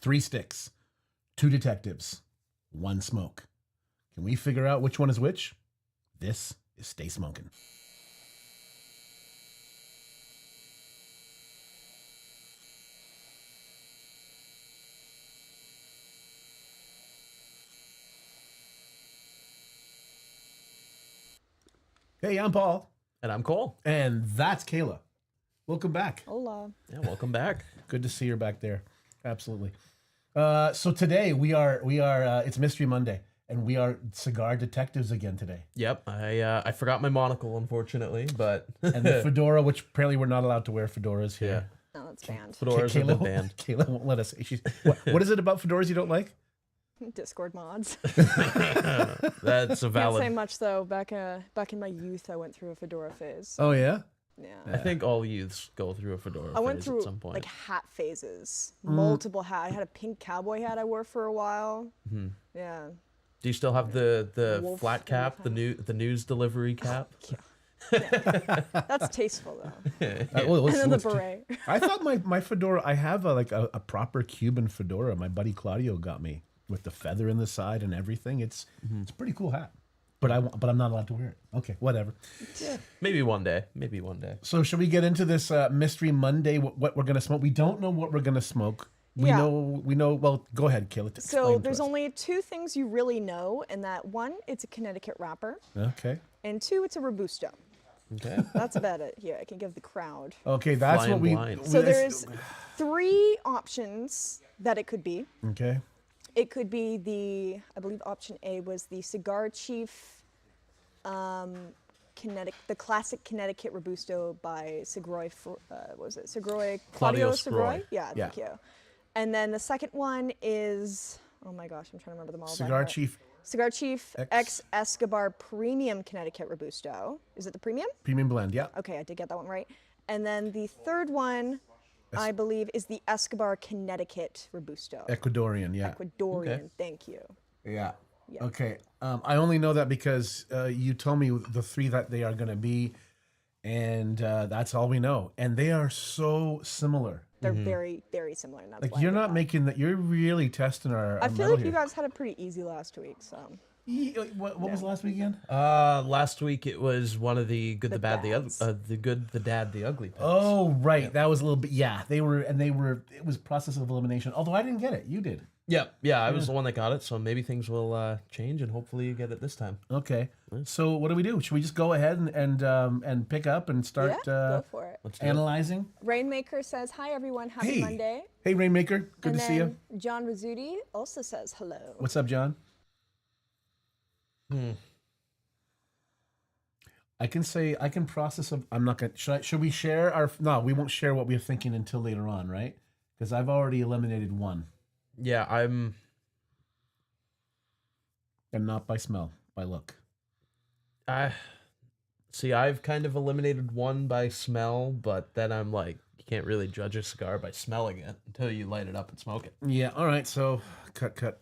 3 sticks, 2 detectives, 1 smoke. Can we figure out which one is which? This is Stay Smokin'. Hey, I'm Paul. And I'm Cole. And that's Kayla. Welcome back. Hola. Yeah, welcome back. Good to see you back there. Absolutely. So today we are it's Mystery Monday, and we are cigar detectives again today. Yep, I forgot my monocle, unfortunately, but And the fedora, which apparently we're not allowed to wear fedoras here. No, that's banned. fedoras have been Kayla, banned. Kayla won't let us. What is it about fedoras you don't like? Discord mods. That's a Can't valid. say much though. Back in my youth, I went through a fedora phase. Oh yeah. Yeah. I think all youths go through a fedora I went phase through at some point. like hat phases, multiple hat. I had a pink cowboy hat I wore for a while. Mhm. Yeah. Do you still have the Wolf flat cap, hat. the news delivery cap? Yeah. That's tasteful though. Well, And then the let's- beret. I thought my fedora. I have a proper Cuban fedora. My buddy Claudio got me with the feather in the side and everything. It's a pretty cool hat. But I'm not allowed to wear it. Okay, whatever. Yeah, maybe one day. Maybe one day. So should we get into this Mystery Monday? What we're gonna smoke? We don't know what we're gonna smoke. We Yeah. know. Well, go ahead, Kayla. So there's only 2 things you really know, and that 1, it's a Connecticut wrapper, Okay. and 2, it's a Robusto. Okay. That's about it. Here, I can give the crowd. Okay, that's Flying what we. blind. So there's 3 options that it could be. Okay. It could be I believe option A was the Cigar Chief, the classic Connecticut Robusto by Segroy. What was it? Segroy. Claudio Segroy. Segroy. Yeah, thank you. And then the second one is, oh my gosh, I'm trying to remember them all. by Cigar heart. Chief Cigar Chief X- X Escobar Premium Connecticut Robusto. Is it the premium? Premium Blend. Yeah. Okay, I did get that one right. And then the third one, I believe, is the Escobar Connecticut Robusto. Ecuadorian. Yeah. Ecuadorian. Okay. Thank you. Yeah. Yeah. Okay. I only know that because you told me the 3 that they are gonna be, and that's all we know. And they are so similar. They're very, very similar. And that's Like why I you're did not that. making that. You're really testing our. I feel metal like you here. guys had it pretty easy last week, so. What was last weekend? Last week it was one of the good, the, The bad, the bads. ugly, the good, the dad, the ugly. Picks. Oh, right. That was a little bit. Yeah, they were. It was process of elimination. Although I didn't get it. You did. Yeah. I was the one that got it, so maybe things will change, and hopefully you get it this time. Okay. So what do we do? Should we just go ahead and pick up and start Yeah, go for it. Let's do it. analyzing? Rainmaker says, hi everyone, happy Hey. Monday. Hey, Rainmaker. Good And to see you. then John Rizzuti also says hello. What's up, John? I can process. I'm not gonna. Should we share our? No, we won't share what we're thinking until later on, right? Because I've already eliminated one, Yeah, I'm. and not by smell, by look. I've kind of eliminated one by smell, but then I'm like, you can't really judge a cigar by smelling it until you light it up and smoke it. Yeah. All right. So cut.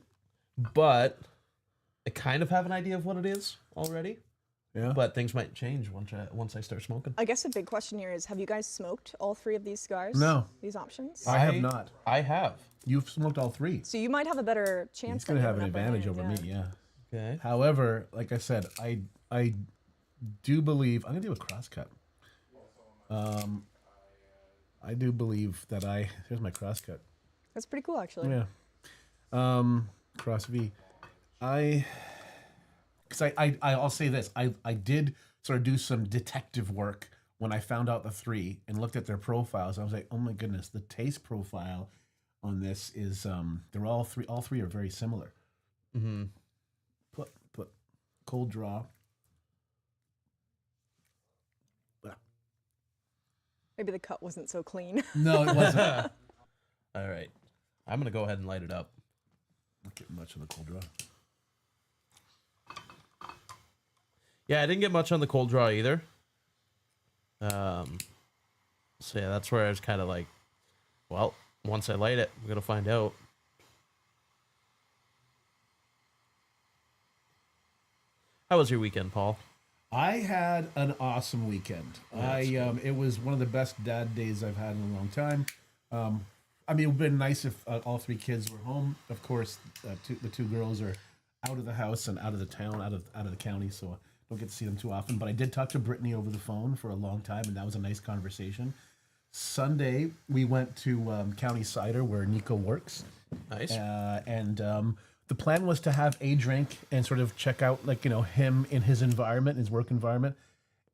But I kind of have an idea of what it is already. Yeah. But things might change once I start smoking. I guess a big question here is, have you guys smoked all 3 of these cigars? No. These options? I have not. I have. You've smoked all 3. So you might have a better chance. He's gonna than have me an with upper advantage hand, over me. Yeah. Okay. However, like I said, I do believe I'm gonna do a crosscut. I do believe that here's my crosscut. That's pretty cool, actually. Yeah. Cross V. Because I'll say this. I did sort of do some detective work when I found out the 3 and looked at their profiles. I was like, oh my goodness, the taste profile on this is they're all 3 are very similar. Mm-hmm. Put cold draw. Maybe the cut wasn't so clean. No, it wasn't. All right. I'm going to go ahead and light it up. Not getting much of the cold draw. Yeah, I didn't get much on the cold draw either. So yeah, that's where I was kind of like, well, once I light it, I'm going to find out. How was your weekend, Paul? I had an awesome weekend. Yeah, that's It was one of the best dad days I've had in a long time. I mean, it would have been nice if all three kids were home. Of course, the two girls are out of the house and out of the town, out of the county, so I don't get to see them too often. But I did talk to Brittany over the phone for a long time, and that was a nice conversation. Sunday, we went to County Cider where Nico works. Nice. And the plan was to have a drink and sort of check out, like, him in his environment, his work environment.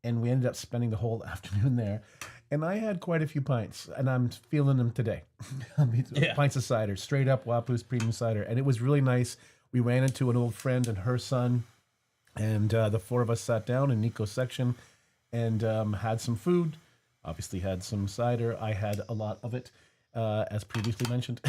And we ended up spending the whole afternoon there. And I had quite a few pints, and I'm feeling them today. Pints of cider, straight up Wapu's premium cider. And it was really nice. We ran into an old friend and her son, and the four of us sat down in Nico's section and had some food. Obviously had some cider. I had a lot of it, as previously mentioned.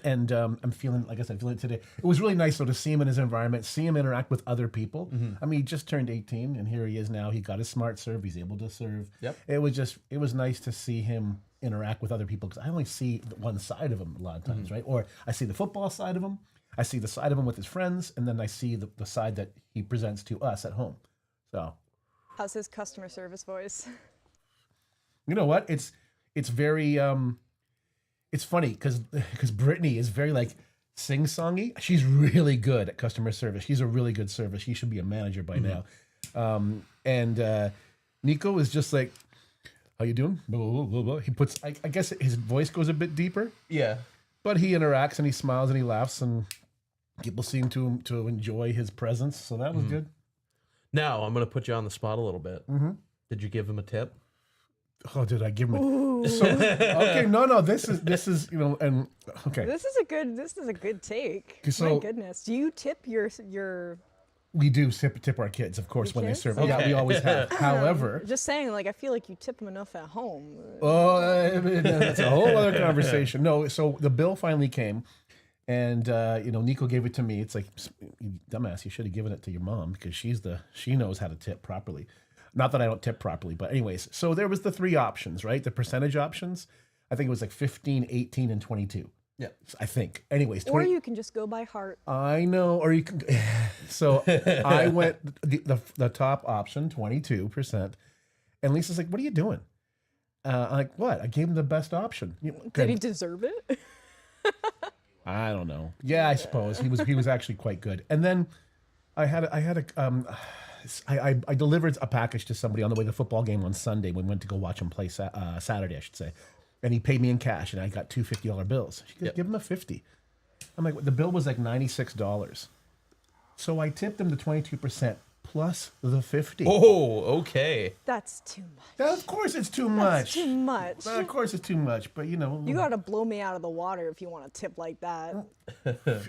And I'm feeling, like I said, feeling it today. It was really nice, though, to see him in his environment, see him interact with other people. I mean, he just turned 18, and here he is now. He got his smart serve. He's able to serve. Yep. It was nice to see him interact with other people, because I only see one side of him a lot of times, right? Or I see the football side of him. I see the side of him with his friends, and then I see the side that he presents to us at home. So, How's his customer service voice? you know what? It's very it's funny because Brittany is very like sing-songy. She's really good at customer service. She's a really good service. She should be a manager by now. And Nico is just like, how you doing? Blah, blah, blah, blah. He puts, I guess his voice goes a bit deeper, Yeah. but he interacts and he smiles and he laughs, and people seem to enjoy his presence. So that was good. Now I'm gonna put you on the spot a little bit. Did you give him a tip? Oh, did I give him a... So, okay, no, this is, and okay. This is a good take. So- My goodness. Do you tip your We do tip our kids, of course, when they kids? serve. Yeah, we always have. However, just saying, like, I feel like you tip them enough at home. that's a whole other conversation. No, so the bill finally came, and Nico gave it to me. It's like, you dumbass, you should have given it to your mom, because she knows how to tip properly. Not that I don't tip properly, but anyways. So there was the three options, right? The percentage options. I think it was like 15, 18, and 22. Yeah. I think. Anyways, Or you can just go by heart. I know, or you can. So I went the top option, 22%, and Lisa's like, "What are you doing?" I'm like, "What? I gave him the best option." Did he deserve it? I don't know. Yeah, I suppose he was actually quite good. And then I delivered a package to somebody on the way to the football game on Sunday. We went to go watch him play Saturday, I should say. And he paid me in cash, and I got two $50 bills. She goes, give him a 50. I'm like, the bill was like $96. So I tipped him the 22% plus the 50. Oh, okay. That's too much. Now, of course it's too much. Too much. Of course it's too much, but You gotta blow me out of the water if you want to tip like that.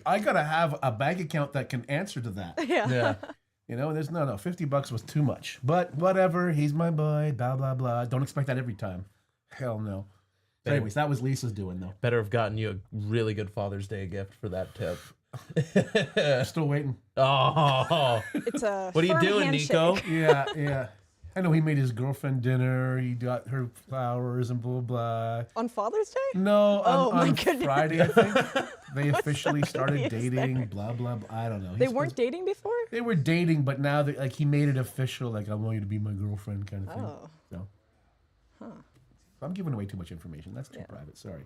I gotta have a bank account that can answer to that. Yeah. There's no, $50 was too much. But whatever, he's my boy, blah, blah, blah. Don't expect that every time. Hell no. Anyways, that was Lisa's doing, though. Better have gotten you a really good Father's Day gift for that tip. Still waiting. Oh. It's a What are you firm doing, handshake. Nico? Yeah. I know he made his girlfriend dinner. He got her flowers and blah, blah. On Father's Day? No, Oh, my on goodness. Friday, I think. They officially the started news dating, there? blah, blah, blah. I don't know. They weren't dating before? They were dating, but now he made it official, like, I want you to be my girlfriend kind of thing. Oh. So. I'm giving away too much information. That's too private. Sorry.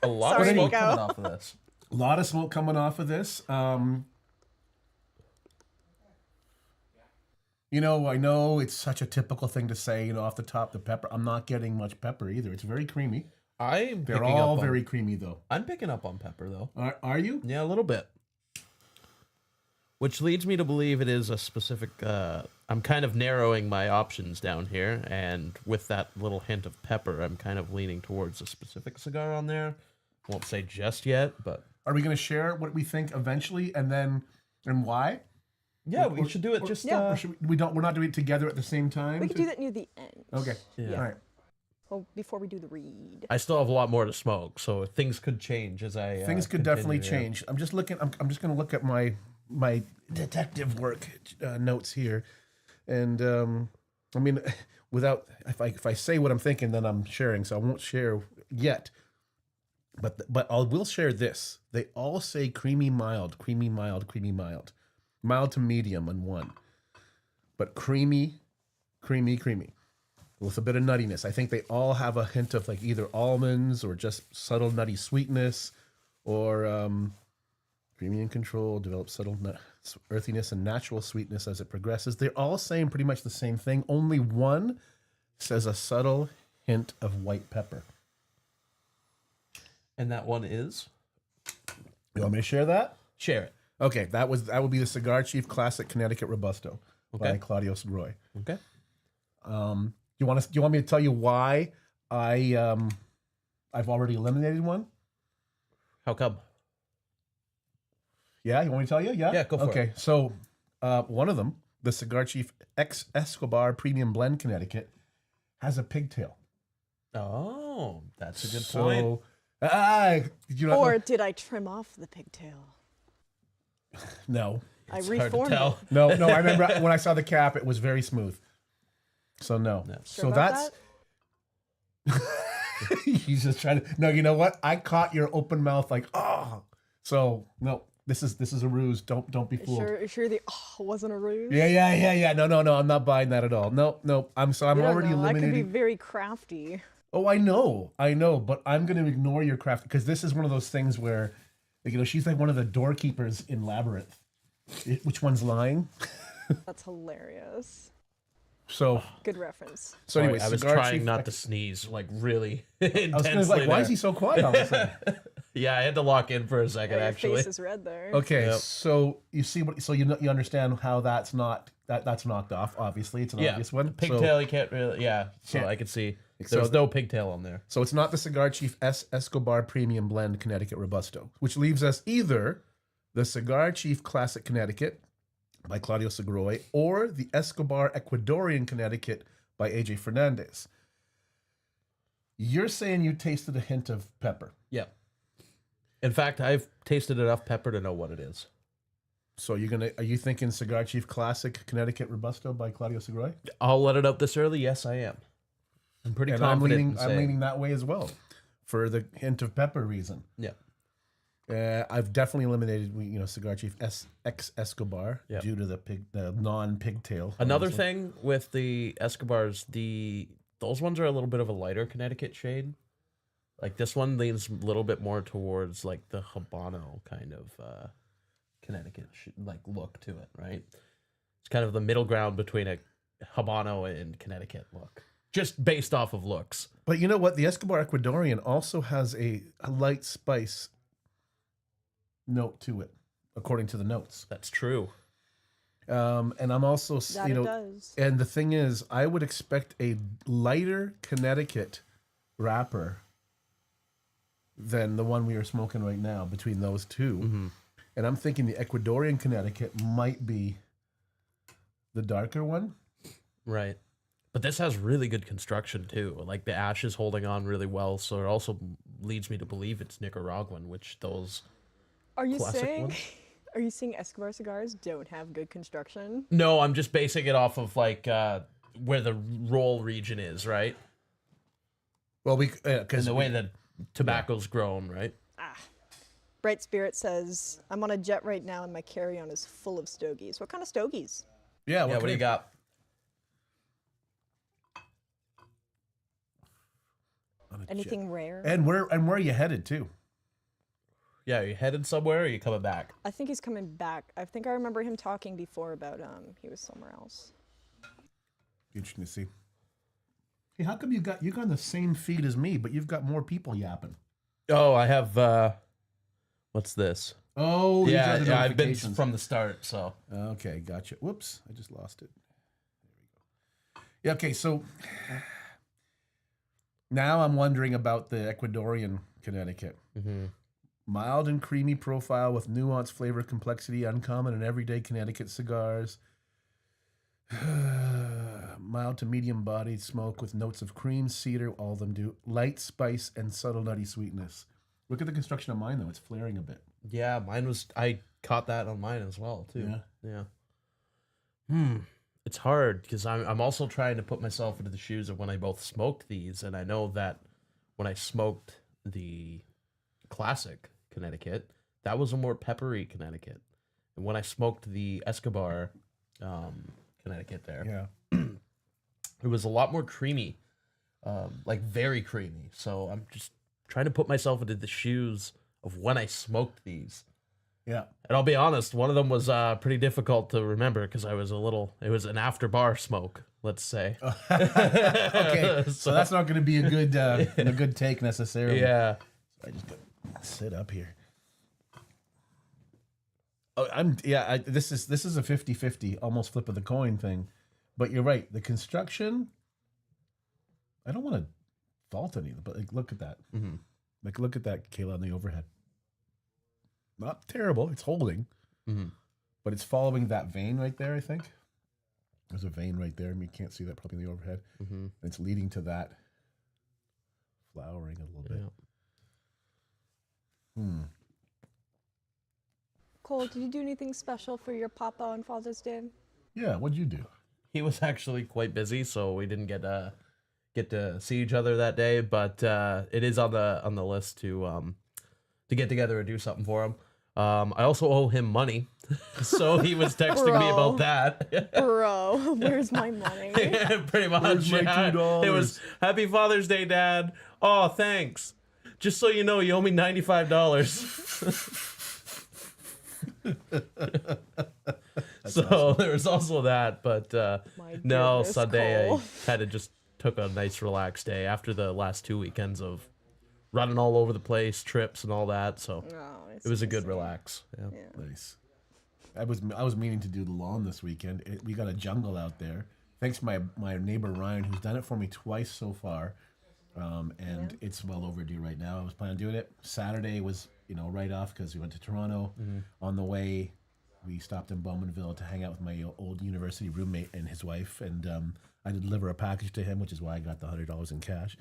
A lot Sorry, of smoke Nico. coming off of this. A lot of smoke coming off of this. I know it's such a typical thing to say, off the top, the pepper. I'm not getting much pepper either. It's very creamy. They're all very creamy, though. I'm picking up on pepper, though. Are you? Yeah, a little bit. Which leads me to believe it is a specific... I'm kind of narrowing my options down here, and with that little hint of pepper, I'm kind of leaning towards a specific cigar on there. Won't say just yet, but... Are we going to share what we think eventually, and why? Yeah, we should do it just... Or should we're not doing it together at the same time? We could do that near the end. Okay. Yeah. All right. Well, before we do the read. I still have a lot more to smoke, so things could change as I... Things could definitely change. I'm just looking. I'm just going to look at my detective work notes here, and I mean, if I say what I'm thinking, then I'm sharing. So I won't share yet. But I will share this. They all say creamy mild, creamy mild, creamy mild, mild to medium on one, but creamy, creamy, creamy. with a bit of nuttiness. I think they all have a hint of like either almonds or just subtle nutty sweetness, or creamy and control, develop subtle earthiness and natural sweetness as it progresses. They're all saying pretty much the same thing. Only one says a subtle hint of white pepper. And that one is? You want me to share that? Share it. Okay, that would be the Cigar Chief Classic Connecticut Robusto by Okay. Claudio Segroy. Okay. Do you want me to tell you why I've already eliminated one? How come? Yeah, you want me to tell you? Yeah? Yeah, go for it. Okay, so one of them, the Cigar Chief X Escobar Premium Blend Connecticut, has a pigtail. Oh, that's a good point. Did you not Or know? did I trim off the pigtail? No. I It's hard to reformed tell. it. No, I remember when I saw the cap, it was very smooth. So no. No. Sure So about that's that? he's just trying to. No, you know what? I caught your open mouth like, oh. So no, this is a ruse. Don't be fooled. Sure the wasn't a ruse? Yeah. No. I'm not buying that at all. No. I'm You don't already know. I could be eliminating. very crafty. Oh, I know, but I'm gonna ignore your craft because this is one of those things where, like, she's like one of the doorkeepers in Labyrinth. Which one's lying? That's hilarious. So Good reference. so anyway, I was Cigar trying Chief not to sneeze, like really intensely. I was gonna like, why there. is he so quiet all of a sudden? Yeah, I had to lock in for a second, Your actually. face is red there. Okay, Yep. so you see what? So you understand how that's not that's knocked off. Obviously, it's an Yeah, obvious one. pigtail, you can't really. Yeah, so Can't- I could see So- there was no pigtail on there. So it's not the Cigar Chief S Escobar Premium Blend Connecticut Robusto, which leaves us either the Cigar Chief Classic Connecticut by Claudio Segroy or the Escobar Ecuadorian Connecticut by AJ Fernandez. You're saying you tasted a hint of pepper. Yeah. In fact, I've tasted enough pepper to know what it is. So are you thinking Cigar Chief Classic Connecticut Robusto by Claudio Segroy? I'll let it out this early. Yes, I am. I'm pretty And I'm confident. leaning, I'm leaning that way as well, for the hint of pepper reason. Yeah. I've definitely eliminated, Cigar Chief X Escobar Yep. due to the non-pigtail. Another obviously. thing with the Escobars, those ones are a little bit of a lighter Connecticut shade. Like this one leans a little bit more towards like the Habano kind of Connecticut like look to it, right? It's kind of the middle ground between a Habano and Connecticut look, just based off of looks. But you know what? The Escobar Ecuadorian also has a light spice note to it, according to the notes. That's true. And I'm also, That it does. and the thing is, I would expect a lighter Connecticut wrapper than the one we are smoking right now between those two. Mm-hmm. And I'm thinking the Ecuadorian Connecticut might be the darker one. Right. But this has really good construction too. Like the ash is holding on really well, so it also leads me to believe it's Nicaraguan, which those Are you classic saying ones? are you saying Escobar cigars don't have good construction? No, I'm just basing it off of like where the roll region is, right? Well, And because the way that tobacco's grown, right? Bright Spirit says, I'm on a jet right now and my carry-on is full of stogies. What kind of stogies? yeah, What do you got? Anything rare? And where are you headed to? Yeah, are you headed somewhere or are you coming back? I think he's coming back. I think I remember him talking before about he was somewhere else. Interesting to see. Hey, how come you got on the same feed as me, but you've got more people yapping? Oh, I have what's this? Oh, these are the Yeah, I've been notifications. from the start, so Okay, gotcha. Whoops, I just lost it. There we go. Yeah, okay, so now I'm wondering about the Ecuadorian Connecticut. Mild and creamy profile with nuanced flavor complexity, uncommon and everyday Connecticut cigars. Mild to medium bodied smoke with notes of cream, cedar, all of them do. Light spice and subtle nutty sweetness. Look at the construction of mine though, it's flaring a bit. yeah, I caught that on mine as well too. Yeah. It's hard because I'm also trying to put myself into the shoes of when I both smoked these, and I know that when I smoked the classic Connecticut, that was a more peppery Connecticut, and when I smoked the Escobar Connecticut there, Yeah. It was a lot more creamy, like very creamy. So I'm just trying to put myself into the shoes of when I smoked these. Yeah. And I'll be honest, one of them was pretty difficult to remember because it was an after bar smoke, let's say. Okay, so that's not going to be a good take necessarily. Yeah. So I just got to sit up here. Oh, this is a 50-50, almost flip of the coin thing. But you're right. The construction, I don't want to fault anything, but like, look at that. Mm-hmm. Like, look at that, Kayla, on the overhead. Not terrible. It's holding, but it's following that vein right there, I think. There's a vein right there. I mean, you can't see that probably in the overhead. Mm-hmm. And it's leading to that flowering a little bit. Yeah. Cole, did you do anything special for your papa on Father's Day? Yeah, what'd you do? He was actually quite busy, so we didn't get to see each other that day. But it is on the list to get together and do something for him. I also owe him money, so he was texting me about that. Bro, where's my money? Pretty much. Where's my Yeah. $2? It was Happy Father's Day, Dad. Oh, thanks. Just so you know, you owe me $95. So there was also that, but no, goodness, Sunday Cole. I kind of just took a nice relaxed day after the last 2 weekends of running all over the place, trips and all that. So it was a good relax. Yeah. Nice. I was meaning to do the lawn this weekend. We got a jungle out there. Thanks to my neighbor Ryan, who's done it for me twice so far, and it's well overdue right now. I was planning on doing it. Saturday was right off because we went to Toronto. On the way, we stopped in Bowmanville to hang out with my old university roommate and his wife, and I deliver a package to him, which is why I got the $100 in cash,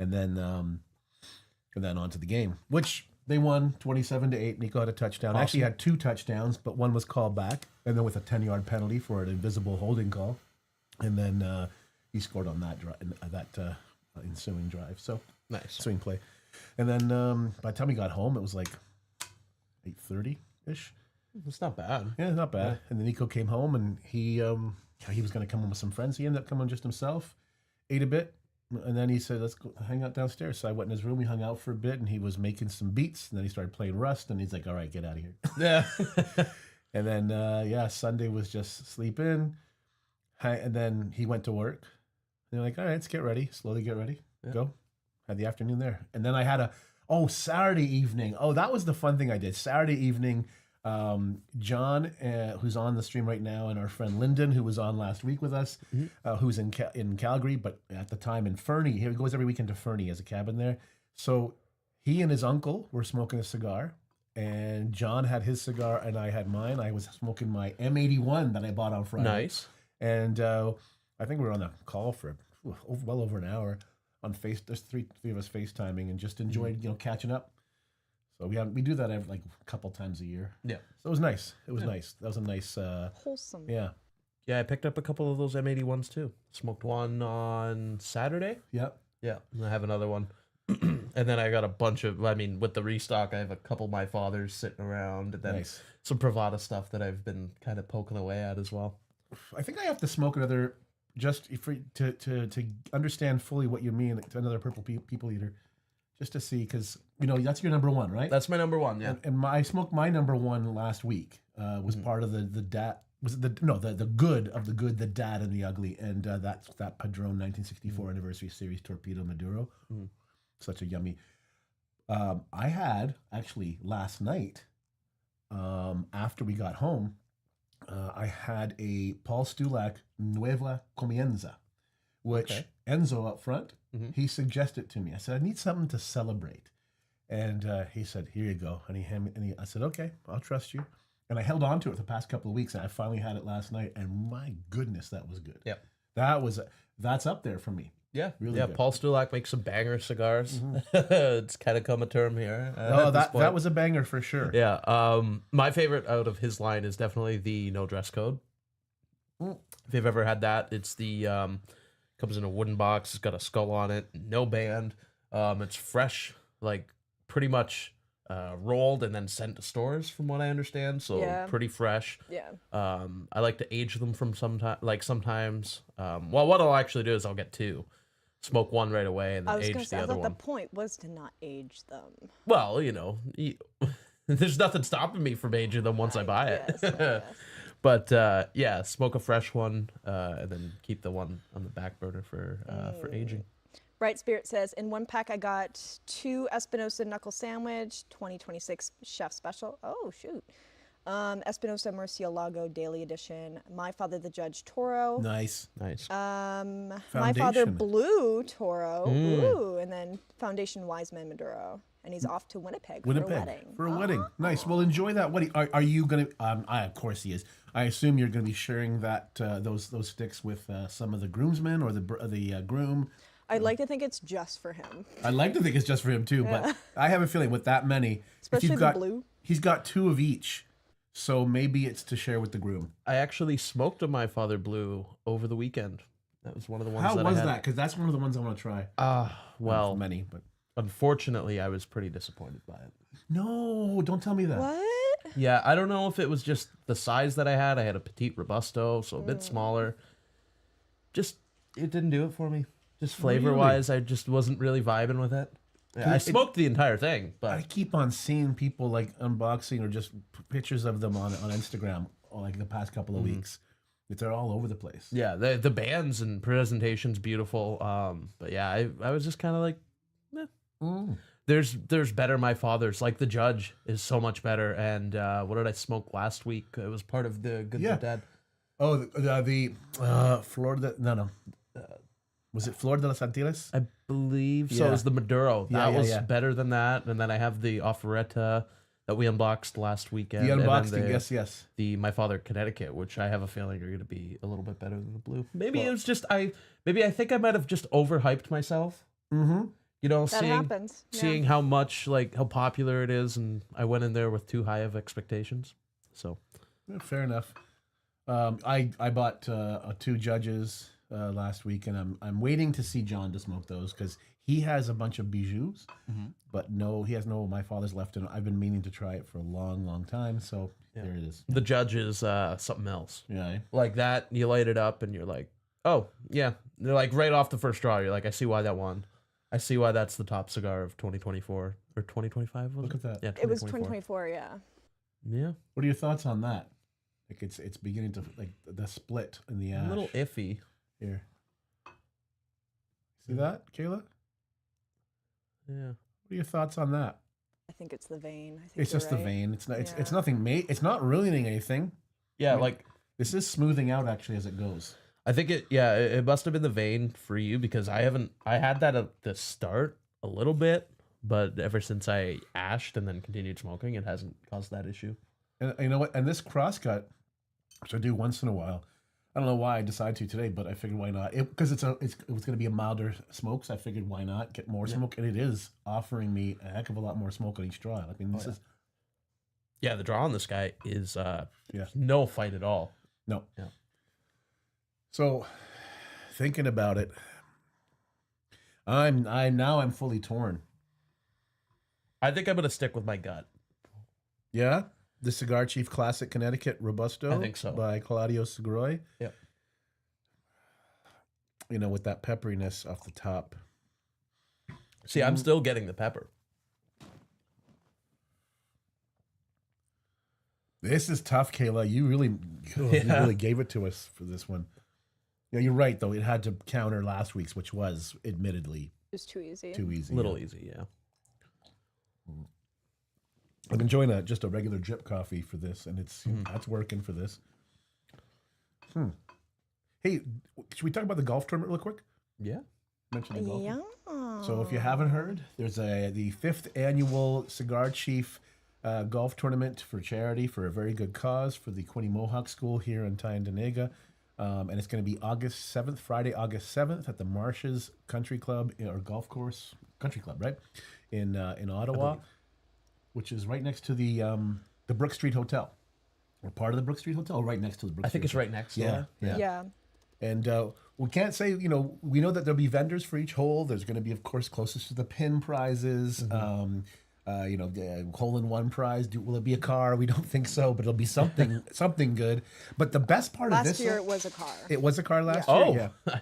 and then on to the game, which they won 27-8. Nico had a touchdown. Awesome. Actually had 2 touchdowns, but one was called back, and then with a 10-yard penalty for an invisible holding call, and then he scored on that ensuing drive. So Nice. swing play, and then by the time we got home, it was like 8:30-ish. It's not bad. Yeah, not bad. And then Nico came home, and he was going to come home with some friends. He ended up coming just himself, ate a bit, and then he said, "Let's go hang out downstairs." So I went in his room. We hung out for a bit, and he was making some beats. And then he started playing Rust, and he's like, "All right, get out of here." Yeah. And then Sunday was just sleep in, and then he went to work. And they're like, "All right, let's get ready. Slowly get ready. Go." Had the afternoon there, and then I had Saturday evening. Oh, that was the fun thing I did. Saturday evening. John, who's on the stream right now, and our friend Lyndon, who was on last week with us, who's in Calgary, but at the time in Fernie. He goes every weekend to Fernie, has a cabin there. So he and his uncle were smoking a cigar, and John had his cigar, and I had mine. I was smoking my M81 that I bought on Friday. Nice. And I think we were on a call for well over an hour on There's three of us FaceTiming, and just enjoyed catching up. So we do that like a couple times a year. Yeah. So it was nice. It was nice. That was a nice. Wholesome. Yeah. Yeah, I picked up a couple of those M81s too. Smoked one on Saturday. Yep. Yeah, and I have another one. And then I got a bunch of, with the restock, I have a couple of my father's sitting around, and then Nice. some Pravada stuff that I've been kind of poking away at as well. I think I have to smoke another just to understand fully what you mean. Another purple people eater, just to see, because that's your number one, right? That's my number one, yeah. And I smoked my number one last week. Was part of the dad. Was it the good of the good, the dad and the ugly, and that Padron 1964 anniversary series Torpedo Maduro. Such a yummy. I had actually last night, after we got home, I had a Paul Stulak Nueva Comienza, which Enzo up front, he suggested to me. I said, I need something to celebrate. And he said, here you go. And I said, okay, I'll trust you. And I held on to it for the past couple of weeks, and I finally had it last night. And my goodness, that was good. Yep. That's up there for me. Yeah, Really yeah. good. Paul Stulak makes some banger cigars. It's kind of come a term here. Oh, at this point. that was a banger for sure. Yeah. My favorite out of his line is definitely the No Dress Code. If you've ever had that, it's the comes in a wooden box. It's got a skull on it. No band. It's fresh, like pretty much rolled and then sent to stores, from what I understand. So Yeah. pretty fresh. Yeah. I like to age them from sometimes. Well, what I'll actually do is I'll get 2, smoke one right away, and I then was gonna age say, the I other thought one. the point was to not age them. Well, there's nothing stopping me from aging them once I buy it. Yes, I guess. But yeah, smoke a fresh one, and then keep the one on the back burner for aging. Bright Spirit says, in one pack I got 2 Espinosa Knuckle Sandwich, 2026 Chef Special. Oh, shoot. Espinosa Murcielago Daily Edition. My Father the Judge Toro. Nice. Nice. My Father Foundation. Blue Toro. Ooh, and then Foundation Wiseman Maduro. And he's off to Winnipeg, for a wedding. For a wedding. Nice. Well, enjoy that wedding. Are you gonna? Of course he is. I assume you're gonna be sharing that those sticks with some of the groomsmen or the groom. I'd like to think it's just for him. I'd like to think it's just for him too, but I have a feeling with that many, if Especially you've the got, blue. He's got 2 of each, so maybe it's to share with the groom. I actually smoked a My Father Blue over the weekend. That was one of the ones. How that was I had. that? Because that's one of the ones I want to try. Well, Many, but unfortunately, I was pretty disappointed by it. no, don't tell me that. What? Yeah, I don't know if it was just the size that I had. I had a petite robusto, so a bit smaller. Just, it didn't do it for me. Just flavor-wise, I just wasn't really vibing with it. Yeah, I smoked the entire thing, but I keep on seeing people like unboxing or just pictures of them on Instagram like the past couple of weeks. They're all over the place. yeah, the bands and presentation's beautiful. But yeah, I was just kind of like, there's better My Father's. Like the Judge is so much better. And what did I smoke last week? It was part of the Good Yeah. the Dead. Oh, the Florida. No. Was it Flor de los Antilles? I believe so. Yeah. It was the Maduro. Yeah, That yeah, was yeah. better than that. And then I have the Offeretta that we unboxed last weekend. The and then unboxing, yes. The My Father Connecticut, which I have a feeling are going to be a little bit better than the blue. Maybe it was just I think I might have just overhyped myself. Mm-hmm. You know, That happens. Yeah. seeing how much how popular it is, and I went in there with too high of expectations. So Fair enough. I bought 2 Judges last week, and I'm waiting to see John to smoke those because he has a bunch of bijoux, but he has no My Father's left, and I've been meaning to try it for a long, long time. So there it is. the Judge is something else. Yeah. Like that, you light it up, and you're like, oh yeah. They're like right off the first draw. You're like, I see why that won. I see why that's the top cigar of 2024 or 2025. Look at that. Yeah, It was 2024, yeah. Yeah, What are your thoughts on that? Like it's beginning to like the split in the ash. a little iffy. Here. See that, Kayla? Yeah. What are your thoughts on that? I think it's the vein. I think It's you're just the right. vein. It's not. It's Yeah. nothing. It's not ruining anything. Yeah, I mean, like This is smoothing out actually as it goes. I think it must have been the vein for you because I had that at the start a little bit, but ever since I ashed and then continued smoking, it hasn't caused that issue. And you know what? And this crosscut, which I do once in a while, I don't know why I decided to today, but I figured why not? Because it was going to be a milder smoke, so I figured why not get more smoke, and it is offering me a heck of a lot more smoke on each draw. I mean, this is Yeah, the draw on this guy is Yeah. no fight at all. no. Yeah. So, thinking about it, I'm fully torn. I think I'm gonna stick with my gut. Yeah, the Cigar Chief Classic Connecticut Robusto. I think so. By Claudio Seguroi. Yep. You know, with that pepperiness off the top. See, I'm still getting the pepper. This is tough, Kayla. You really gave it to us for this one. Yeah, you're right though. It had to counter last week's, which was admittedly It was too easy. too easy. Little easy, yeah. I'm enjoying just a regular drip coffee for this, and that's working for this. Hey, should we talk about the golf tournament real quick? Yeah. Mention the golf. Yeah. So if you haven't heard, there's the 5th annual Cigar Chief golf tournament for charity for a very good cause for the Quinny Mohawk School here in Tyendinaga. And it's going to be August 7th, Friday, August 7th at the Marshes Country Club or Golf Course Country Club, right? In Ottawa, which is right next to the Brook Street Hotel. Or part of the Brook Street Hotel, or right next to the Brook I Street think it's Hotel. right next. Yeah, to Yeah. And we can't say, we know that there'll be vendors for each hole. There's going to be, of course, closest to the pin prizes. hole-in-one prize. Will it be a car? We don't think so, but it'll be something good. But the best part of Last this year it was a car. it was a car last Yeah. year. Oh, Yeah.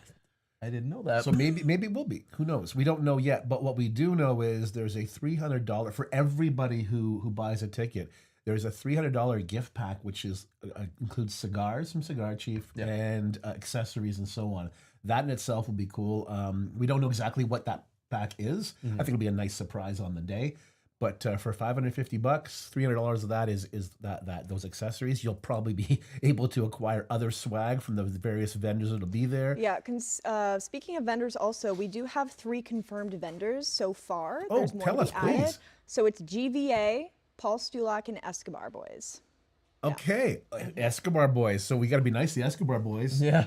I didn't know that. So maybe it will be. Who knows? We don't know yet. But what we do know is there's a $300 for everybody who buys a ticket. There's a $300 gift pack, which includes cigars from Cigar Chief and accessories and so on. That in itself will be cool. We don't know exactly what that pack is. I think it'll be a nice surprise on the day. But for $550, $300 of that is those accessories. You'll probably be able to acquire other swag from the various vendors that'll be there. Yeah, speaking of vendors also, we do have 3 confirmed vendors so far. Oh, There's more tell to us, be added. please. So it's GVA, Paul Stulak, and Escobar Boys. Okay, Escobar Boys. So we got to be nice to the Escobar Boys. Yeah.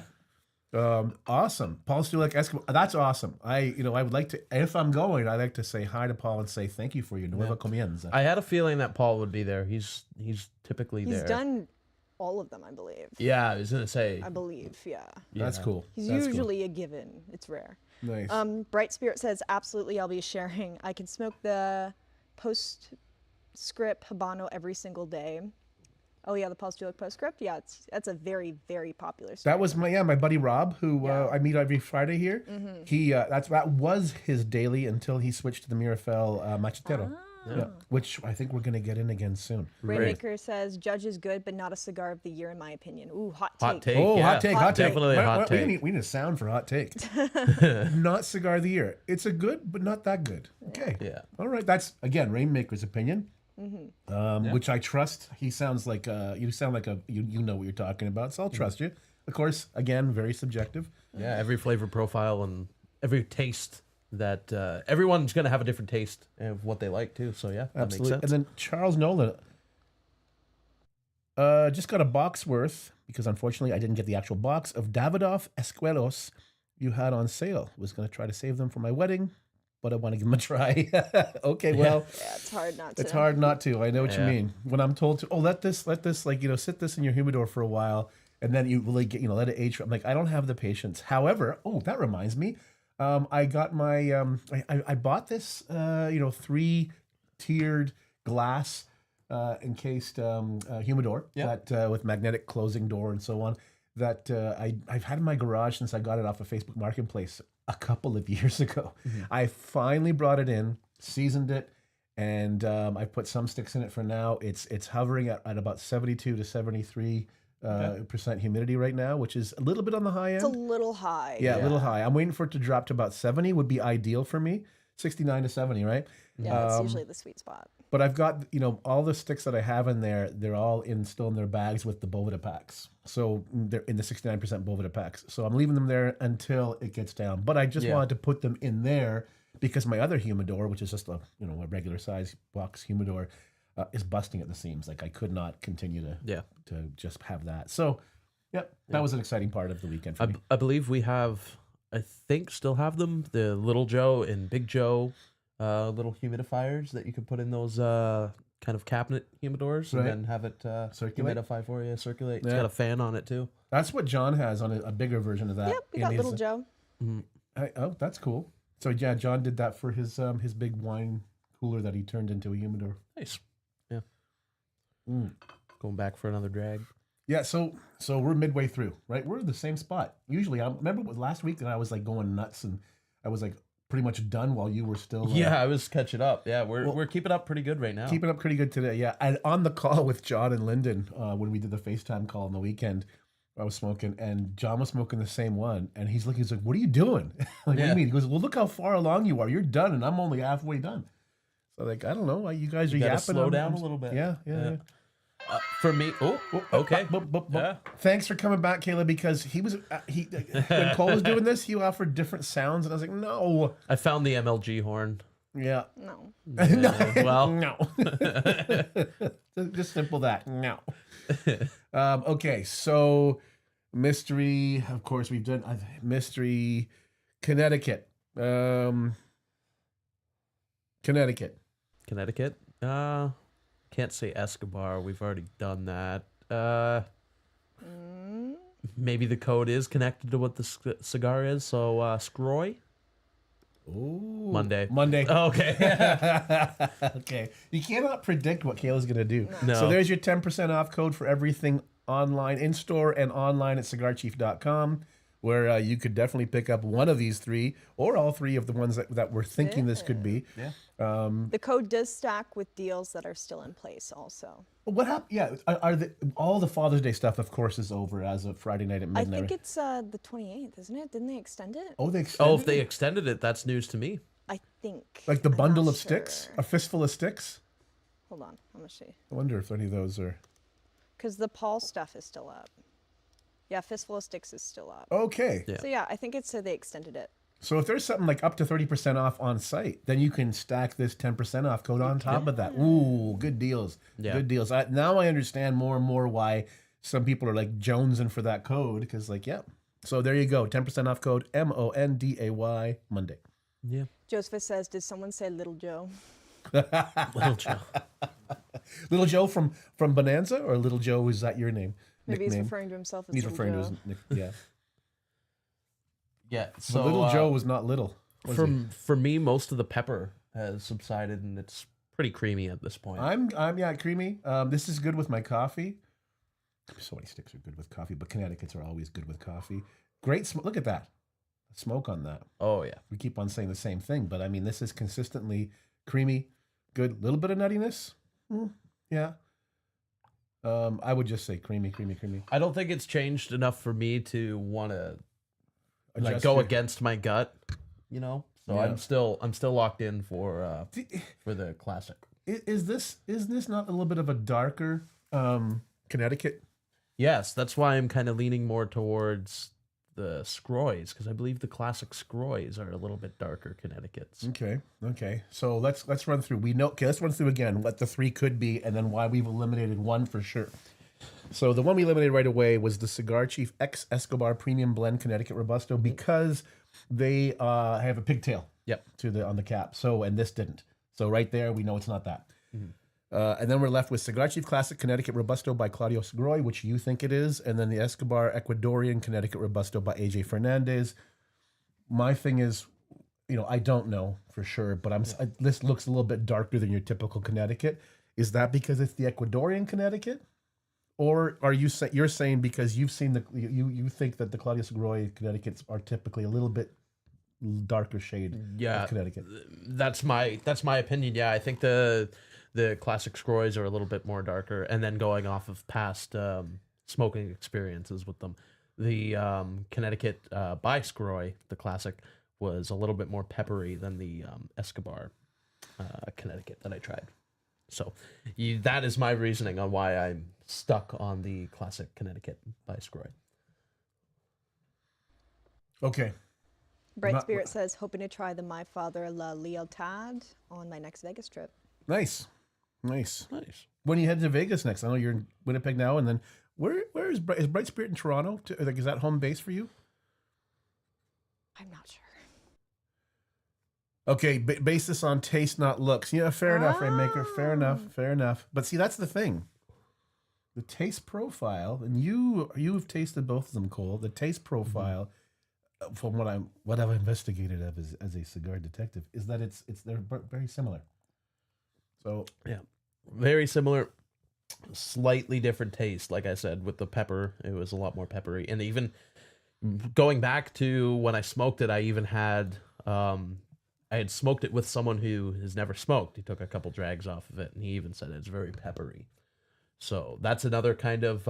Awesome. Paul Stulak, Escobar. That's awesome. I would like to, if I'm going, I'd like to say hi to Paul and say thank you for your Nueva Comienza. I had a feeling that Paul would be there. He's typically He's there. done all of them, I believe. Yeah, I was gonna say. I believe, yeah. That's cool. He's That's usually a given. It's rare. cool. Nice. Bright Spirit says, absolutely, I'll be sharing. I can smoke the postscript Habano every single day. Oh yeah, the Paul Stulak postscript. Yeah, that's a very, very popular. That was my buddy Rob, who I meet every Friday here. He that was his daily until he switched to the Mirafel Machetero, which I think we're gonna get in again soon. Rainmaker says, Judge is good, but not a cigar of the year in my opinion. Ooh, hot take. Hot take. Oh, yeah. hot take. Definitely a hot We take. need a sound for hot take. Not cigar of the year. It's a good, but not that good. Okay. Yeah. All right. That's again Rainmaker's opinion. Which I trust. He sounds like you sound like you know what you're talking about, so I'll trust you. Of course, again, very subjective. Yeah, every flavor profile and every taste that everyone's gonna have a different taste of what they like too. So yeah, that Absolutely. makes sense. And then Charles Nolan just got a box worth, because unfortunately I didn't get the actual box, of Davidoff Escuelos you had on sale. Was going to try to save them for my wedding, but I want to give them a try. Okay, well, Yeah, it's hard not to. it's hard not to. I know what you Yeah. mean. When I'm told to, let this, sit this in your humidor for a while, and then you really get, let it age. I'm like, I don't have the patience. However, that reminds me, I got my, I bought this, 3-tiered glass encased humidor that with magnetic closing door and so on, that I've had in my garage since I got it off of Facebook Marketplace a couple of years ago. I finally brought it in, seasoned it, and I put some sticks in it for now. It's hovering at about 72 to 73 percent humidity right now, which is a little bit on the high end. It's a little high. Yeah, a little high. I'm waiting for it to drop to about 70 would be ideal for me. 69 to 70, right? Yeah, that's usually the sweet spot. But I've got, all the sticks that I have in there, they're all still in their bags with the Bovida packs. So they're in the 69% Bovida packs. So I'm leaving them there until it gets down. But I just wanted to put them in there because my other humidor, which is just a regular size box humidor, is busting at the seams. Like I could not continue to just have that. So that was an exciting part of the weekend for me. I believe we have, I think still have them, the Little Joe and Big Joe little humidifiers that you could put in those kind of cabinet humidors and then have it Circulate? humidify for you, circulate. It's got a fan on it too. That's what John has on a bigger version of that. Yep, we got Little Joe. That's cool. So yeah, John did that for his big wine cooler that he turned into a humidor. Nice. Yeah. Going back for another drag. Yeah, so we're midway through, right? We're in the same spot. Usually, I remember last week that I was like going nuts and I was like pretty much done while you were still. Yeah, I was catching up. Yeah, we're keeping up pretty good right now. Keeping up pretty good today. Yeah, and on the call with John and Lyndon when we did the FaceTime call on the weekend, I was smoking and John was smoking the same one, and he's like, "What are you doing?" Like, what do you mean? He goes, "Well, look how far along you are. You're done, and I'm only halfway done." So like, I don't know. You guys are yapping. Slow down a little bit. Yeah. For me, okay. Yeah. Thanks for coming back, Caleb, because he was when Cole was doing this, he offered different sounds, and I was like, no. I found the MLG horn. Yeah. No. Well, No. Just simple that. No. Okay, so mystery, of course, we've done mystery Connecticut. Connecticut. Can't say Escobar. We've already done that. Maybe the code is connected to what the cigar is. So, Scroy. Ooh, Monday. Monday. Okay. Okay. You cannot predict what Kayla's going to do. No. So there's your 10% off code for everything online, in store, and online at cigarchief.com, where you could definitely pick up one of these three or all three of the ones that we're thinking this could be. Yeah. The code does stack with deals that are still in place also. What happened? Yeah, all the Father's Day stuff, of course, is over as of Friday night at I midnight. think it's the 28th, isn't it? Didn't they extend it? Oh, they extended Oh, if they it? extended it, that's news to me. I think. Like the I'm bundle not of sticks? sure. A fistful of sticks? Hold on, I'm gonna see. I wonder if any of those are... Because the Paul stuff is still up. Yeah, Fistful of Sticks is still up. Okay. Yeah. So yeah, I think it said they extended it. So if there's something like up to 30% off on site, then you can stack this 10% off code on top of that. Ooh, good deals. Yeah. Good deals. Now I understand more and more why some people are like jonesing for that code, because like, yeah. So there you go. 10% off code MONDAY Monday. Joseph says, did someone say Little Joe? Little Joe. Little Joe from Bonanza, or Little Joe, is that your name? Maybe he's Nickname? referring to himself as He's Little referring Joe. to his nick. Yeah. Yeah. But So Little Joe was not little. Was he? for me, most of the pepper has subsided, and it's pretty creamy at this point. I'm yeah, creamy. This is good with my coffee. So many sticks are good with coffee, but Connecticut's are always good with coffee. Great smoke. Look at that. Smoke on that. Oh yeah. We keep on saying the same thing, but I mean, this is consistently creamy, good. Little bit of nuttiness. Yeah. I would just say creamy. I don't think it's changed enough for me to want to like Adjust go your- against my gut, you know. So Yeah. I'm still locked in for the classic. Is this not a little bit of a darker Connecticut? Yes, that's why I'm kind of leaning more towards the Scroys, because I believe the classic Scroys are a little bit darker Connecticut's. Okay. So let's run through. We know. Okay, let's run through again what the three could be, and then why we've eliminated one for sure. So the one we eliminated right away was the Cigar Chief X Escobar Premium Blend Connecticut Robusto, because they have a pigtail. Yep. On the cap. So, and this didn't. So right there, we know it's not that. And then we're left with Cigar Chief Classic Connecticut Robusto by Claudio Segroy, which you think it is, and then the Escobar Ecuadorian Connecticut Robusto by AJ Fernandez. My thing is, I don't know for sure, but this looks a little bit darker than your typical Connecticut. Is that because it's the Ecuadorian Connecticut, or are you're saying because you've seen you think that the Claudio Segroy Connecticut's are typically a little bit darker shade of Connecticut? That's my opinion. Yeah, I think the classic Scroys are a little bit more darker, and then going off of past smoking experiences with them, the Connecticut by Scroy, the classic, was a little bit more peppery than the Escobar Connecticut that I tried. So that is my reasoning on why I'm stuck on the classic Connecticut by Scroy. Okay. Bright Spirit says, hoping to try the My Father La Lealtad on my next Vegas trip. Nice. Nice. When you head to Vegas next, I know you're in Winnipeg now, and then where is Bright Spirit in Toronto? Is that home base for you? I'm not sure. Okay, base this on taste, not looks. Yeah, fair enough, Rainmaker. Fair enough. But see, that's the thing. The taste profile, and you've tasted both of them, Cole. The taste profile, from what I've investigated as a cigar detective, is that they're very similar. So yeah, very similar, slightly different taste. Like I said, with the pepper, it was a lot more peppery, and even going back to when I smoked it, I even had I had smoked it with someone who has never smoked. He took a couple drags off of it, and he even said it's very peppery. So that's another kind of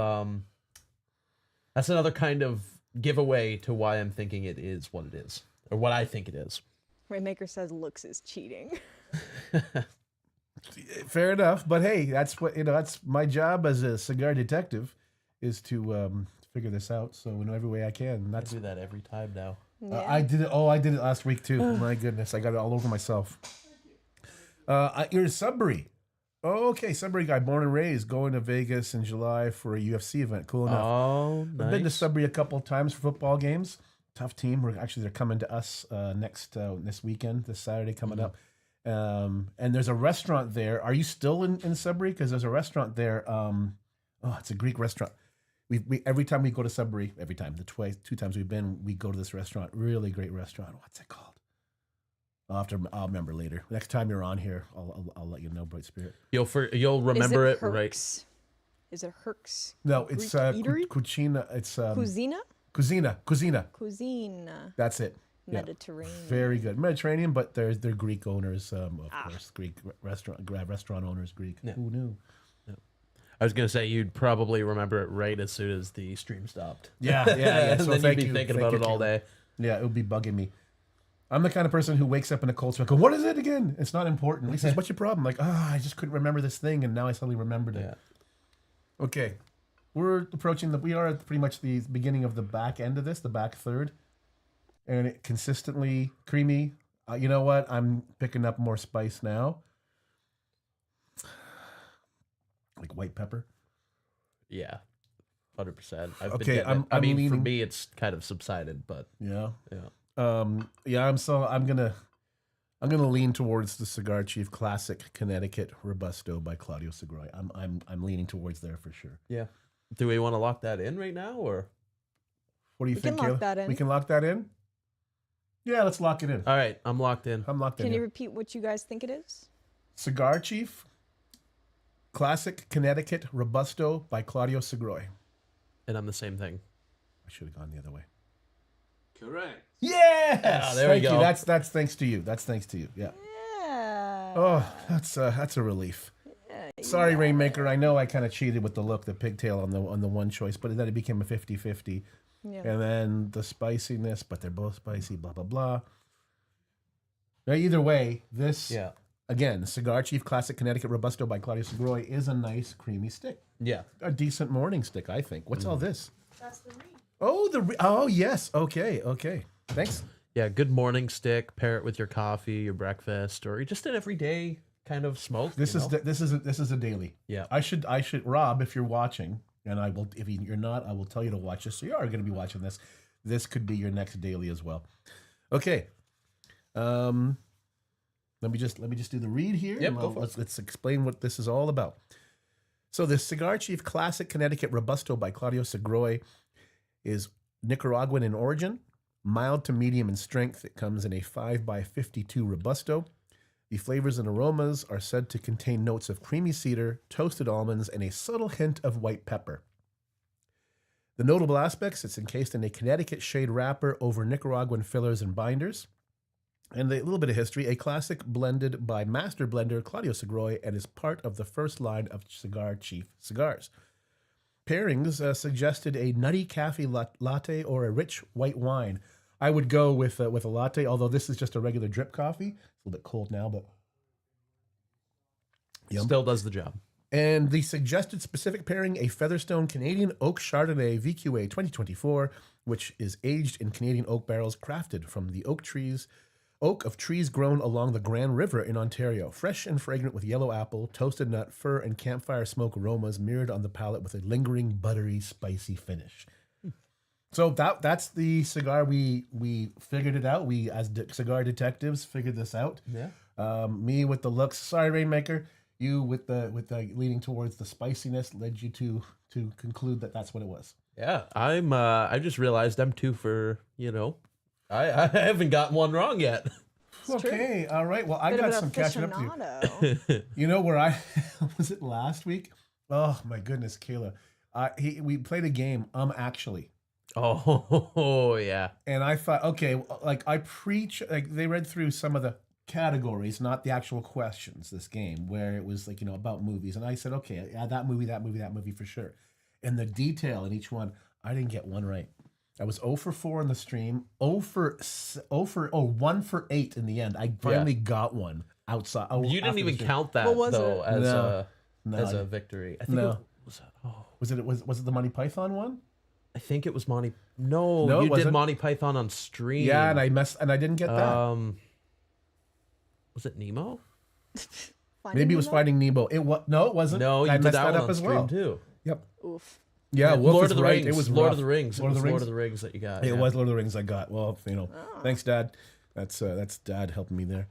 giveaway to why I'm thinking it is what it is, or what I think it is. Rainmaker says looks is cheating. fair enough, but hey, that's that's my job as a cigar detective, is to figure this out. So in every way I can. I do that every time now. Yeah. I did it. Oh, I did it last week too. My goodness, I got it all over myself. You're in Sudbury. Oh, okay, Sudbury guy, born and raised, going to Vegas in July for a UFC event. Cool enough. Oh, nice. I've been to Sudbury a couple of times for football games. Tough team. They're coming to us this weekend, this Saturday coming up. And there's a restaurant there. Are you still in Sudbury? Because there's a restaurant there. It's a Greek restaurant. We every time we go to Sudbury, the two times we've been, we go to this restaurant. Really great restaurant. What's it called? I'll remember later. Next time you're on here, I'll let you know, Bright Spirit. You'll remember it right. Herx? Is it Herx? No, it's Greek eatery? Cucina. It's Cuisina? Cuisina. Cuisina. That's it. Yeah. Mediterranean. Very good. Mediterranean, but they're Greek owners, of course. Greek restaurant owners, Greek. Yeah. Who knew? I was gonna say you'd probably remember it right as soon as the stream stopped. Yeah. And So then thank you'd be you. thinking Thank about you, it all Caleb. day. Yeah, it would be bugging me. I'm the kind of person who wakes up in a cold sweat, go, what is it again? It's not important. He says, what's your problem? Like, I just couldn't remember this thing, and now I suddenly remembered it. Yeah. Okay. We are at pretty much the beginning of the back end of this, the back third. And it consistently creamy. You know what? I'm picking up more spice now. Like white pepper. Yeah. 100%. Okay, I'm for leaning- me, it's kind of subsided, but Yeah. yeah. I'm gonna lean towards the Cigar Chief Classic Connecticut Robusto by Claudio Segura. I'm leaning towards there for sure. Yeah. Do we want to lock that in right now, or? What do you We think, can lock Kayla? that in. We can lock that in? Yeah, let's lock it in. All right, I'm locked in. I'm locked in. Can you here. repeat what you guys think it is? Cigar Chief Classic Connecticut Robusto by Claudio Segura. And I'm the same thing. I should have gone the other way. Correct. Yes. Yeah, there we Thank you. go. That's thanks to you. That's thanks to you. Yeah. Yeah. Oh, that's a relief. Sorry, Rainmaker. I know I kind of cheated with the look, the pigtail on the one choice, but then it became a 50-50. Yeah. And then the spiciness, but they're both spicy, blah, blah, blah. Now, either way, this, Yeah. again, Cigar Chief Classic Connecticut Robusto by Claudio Segura is a nice, creamy stick. Yeah. A decent morning stick, I think. What's all this? That's the read. Oh, yes. Okay. Thanks. Yeah. Good morning stick. Pair it with your coffee, your breakfast, or just an everyday kind of smoke. This is a daily. Yeah. I should Rob, if you're watching, and I will, if you're not, I will tell you to watch this. So you are going to be watching this. This could be your next daily as well. Okay. Let me just do the read here. Yep, and go for it. let's explain what this is all about. So the Cigar Chief Classic Connecticut Robusto by Claudio Segura is Nicaraguan in origin, mild to medium in strength. It comes in a 5x52 Robusto. The flavors and aromas are said to contain notes of creamy cedar, toasted almonds, and a subtle hint of white pepper. The notable aspects, it's encased in a Connecticut shade wrapper over Nicaraguan fillers and binders. And a little bit of history, a classic blended by master blender Claudio Segura and is part of the first line of Cigar Chief cigars. Pairings suggested a nutty cafe latte or a rich white wine. I would go with a latte, although this is just a regular drip coffee. It's a little bit cold now, but yum. Still does the job. And the suggested specific pairing, a Featherstone Canadian Oak Chardonnay VQA 2024, which is aged in Canadian oak barrels crafted from the oak of trees grown along the Grand River in Ontario. Fresh and fragrant with yellow apple, toasted nut, fir, and campfire smoke aromas mirrored on the palate with a lingering, buttery, spicy finish. So that's the cigar. We figured it out. We, as cigar detectives, figured this out. Yeah. Me with the looks. Sorry, Rainmaker. You with the leaning towards the spiciness led you to conclude that that's what it was. Yeah. I just realized I'm two for, I haven't gotten one wrong yet. Okay, all right. Well, I Bit of got an some catching up to you. aficionado. You know where I was it last week? Oh my goodness, Kayla. We played a game. Actually. Oh, yeah. And I thought, okay, like I preach, like they read through some of the categories, not the actual questions. This game where it was like about movies, and I said, okay, yeah, that movie for sure. And the detail in each one, I didn't get one right. I was 0 for 4 in the stream, 1 for 8 in the end. I finally got one outside. You didn't even count that What was though it? as a victory. I think No. was Was it the Monty Python one? I think it was Monty. No, No, it you did wasn't. Monty Python on stream. Yeah, and I didn't get that. Was it Nemo? Maybe it was Finding Nemo. It wasn't. No, you I did messed that one up on as stream well. too. Yep. Oof. Yeah, Wolf Lord is of the right. Rings. It was Lord rough. of the Rings. Lord of the Lord Rings. of the Rings that you got. It yeah. was Lord of the Rings I got. Well, thanks, Dad. That's Dad helping me there.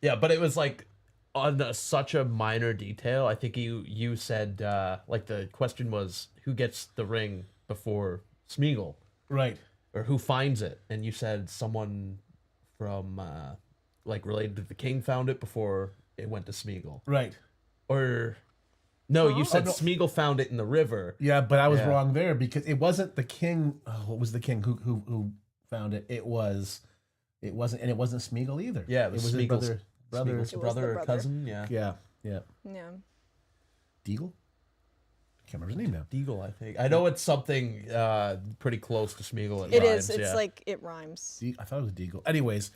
Yeah, but it was like on such a minor detail. I think you said like the question was who gets the ring before Smeagol, Right. or who finds it, and you said someone from like related to the king found it before it went to Smeagol. Right. Or no, you said Oh, no. Smeagol found it in the river. Yeah, but I was Yeah. wrong there because it wasn't the king. Oh, what was the king who found it? It wasn't Smeagol either. Yeah, it was his Smeagol's brother. Smeagol's It was the brother or brother. cousin. Yeah. Yeah. Yeah. Deagle. Can't remember his name now. Deagle, I think. I know it's something pretty close to Smeagol. It rhymes, is. It's yeah. like it rhymes. I thought it was Deagle. Anyways,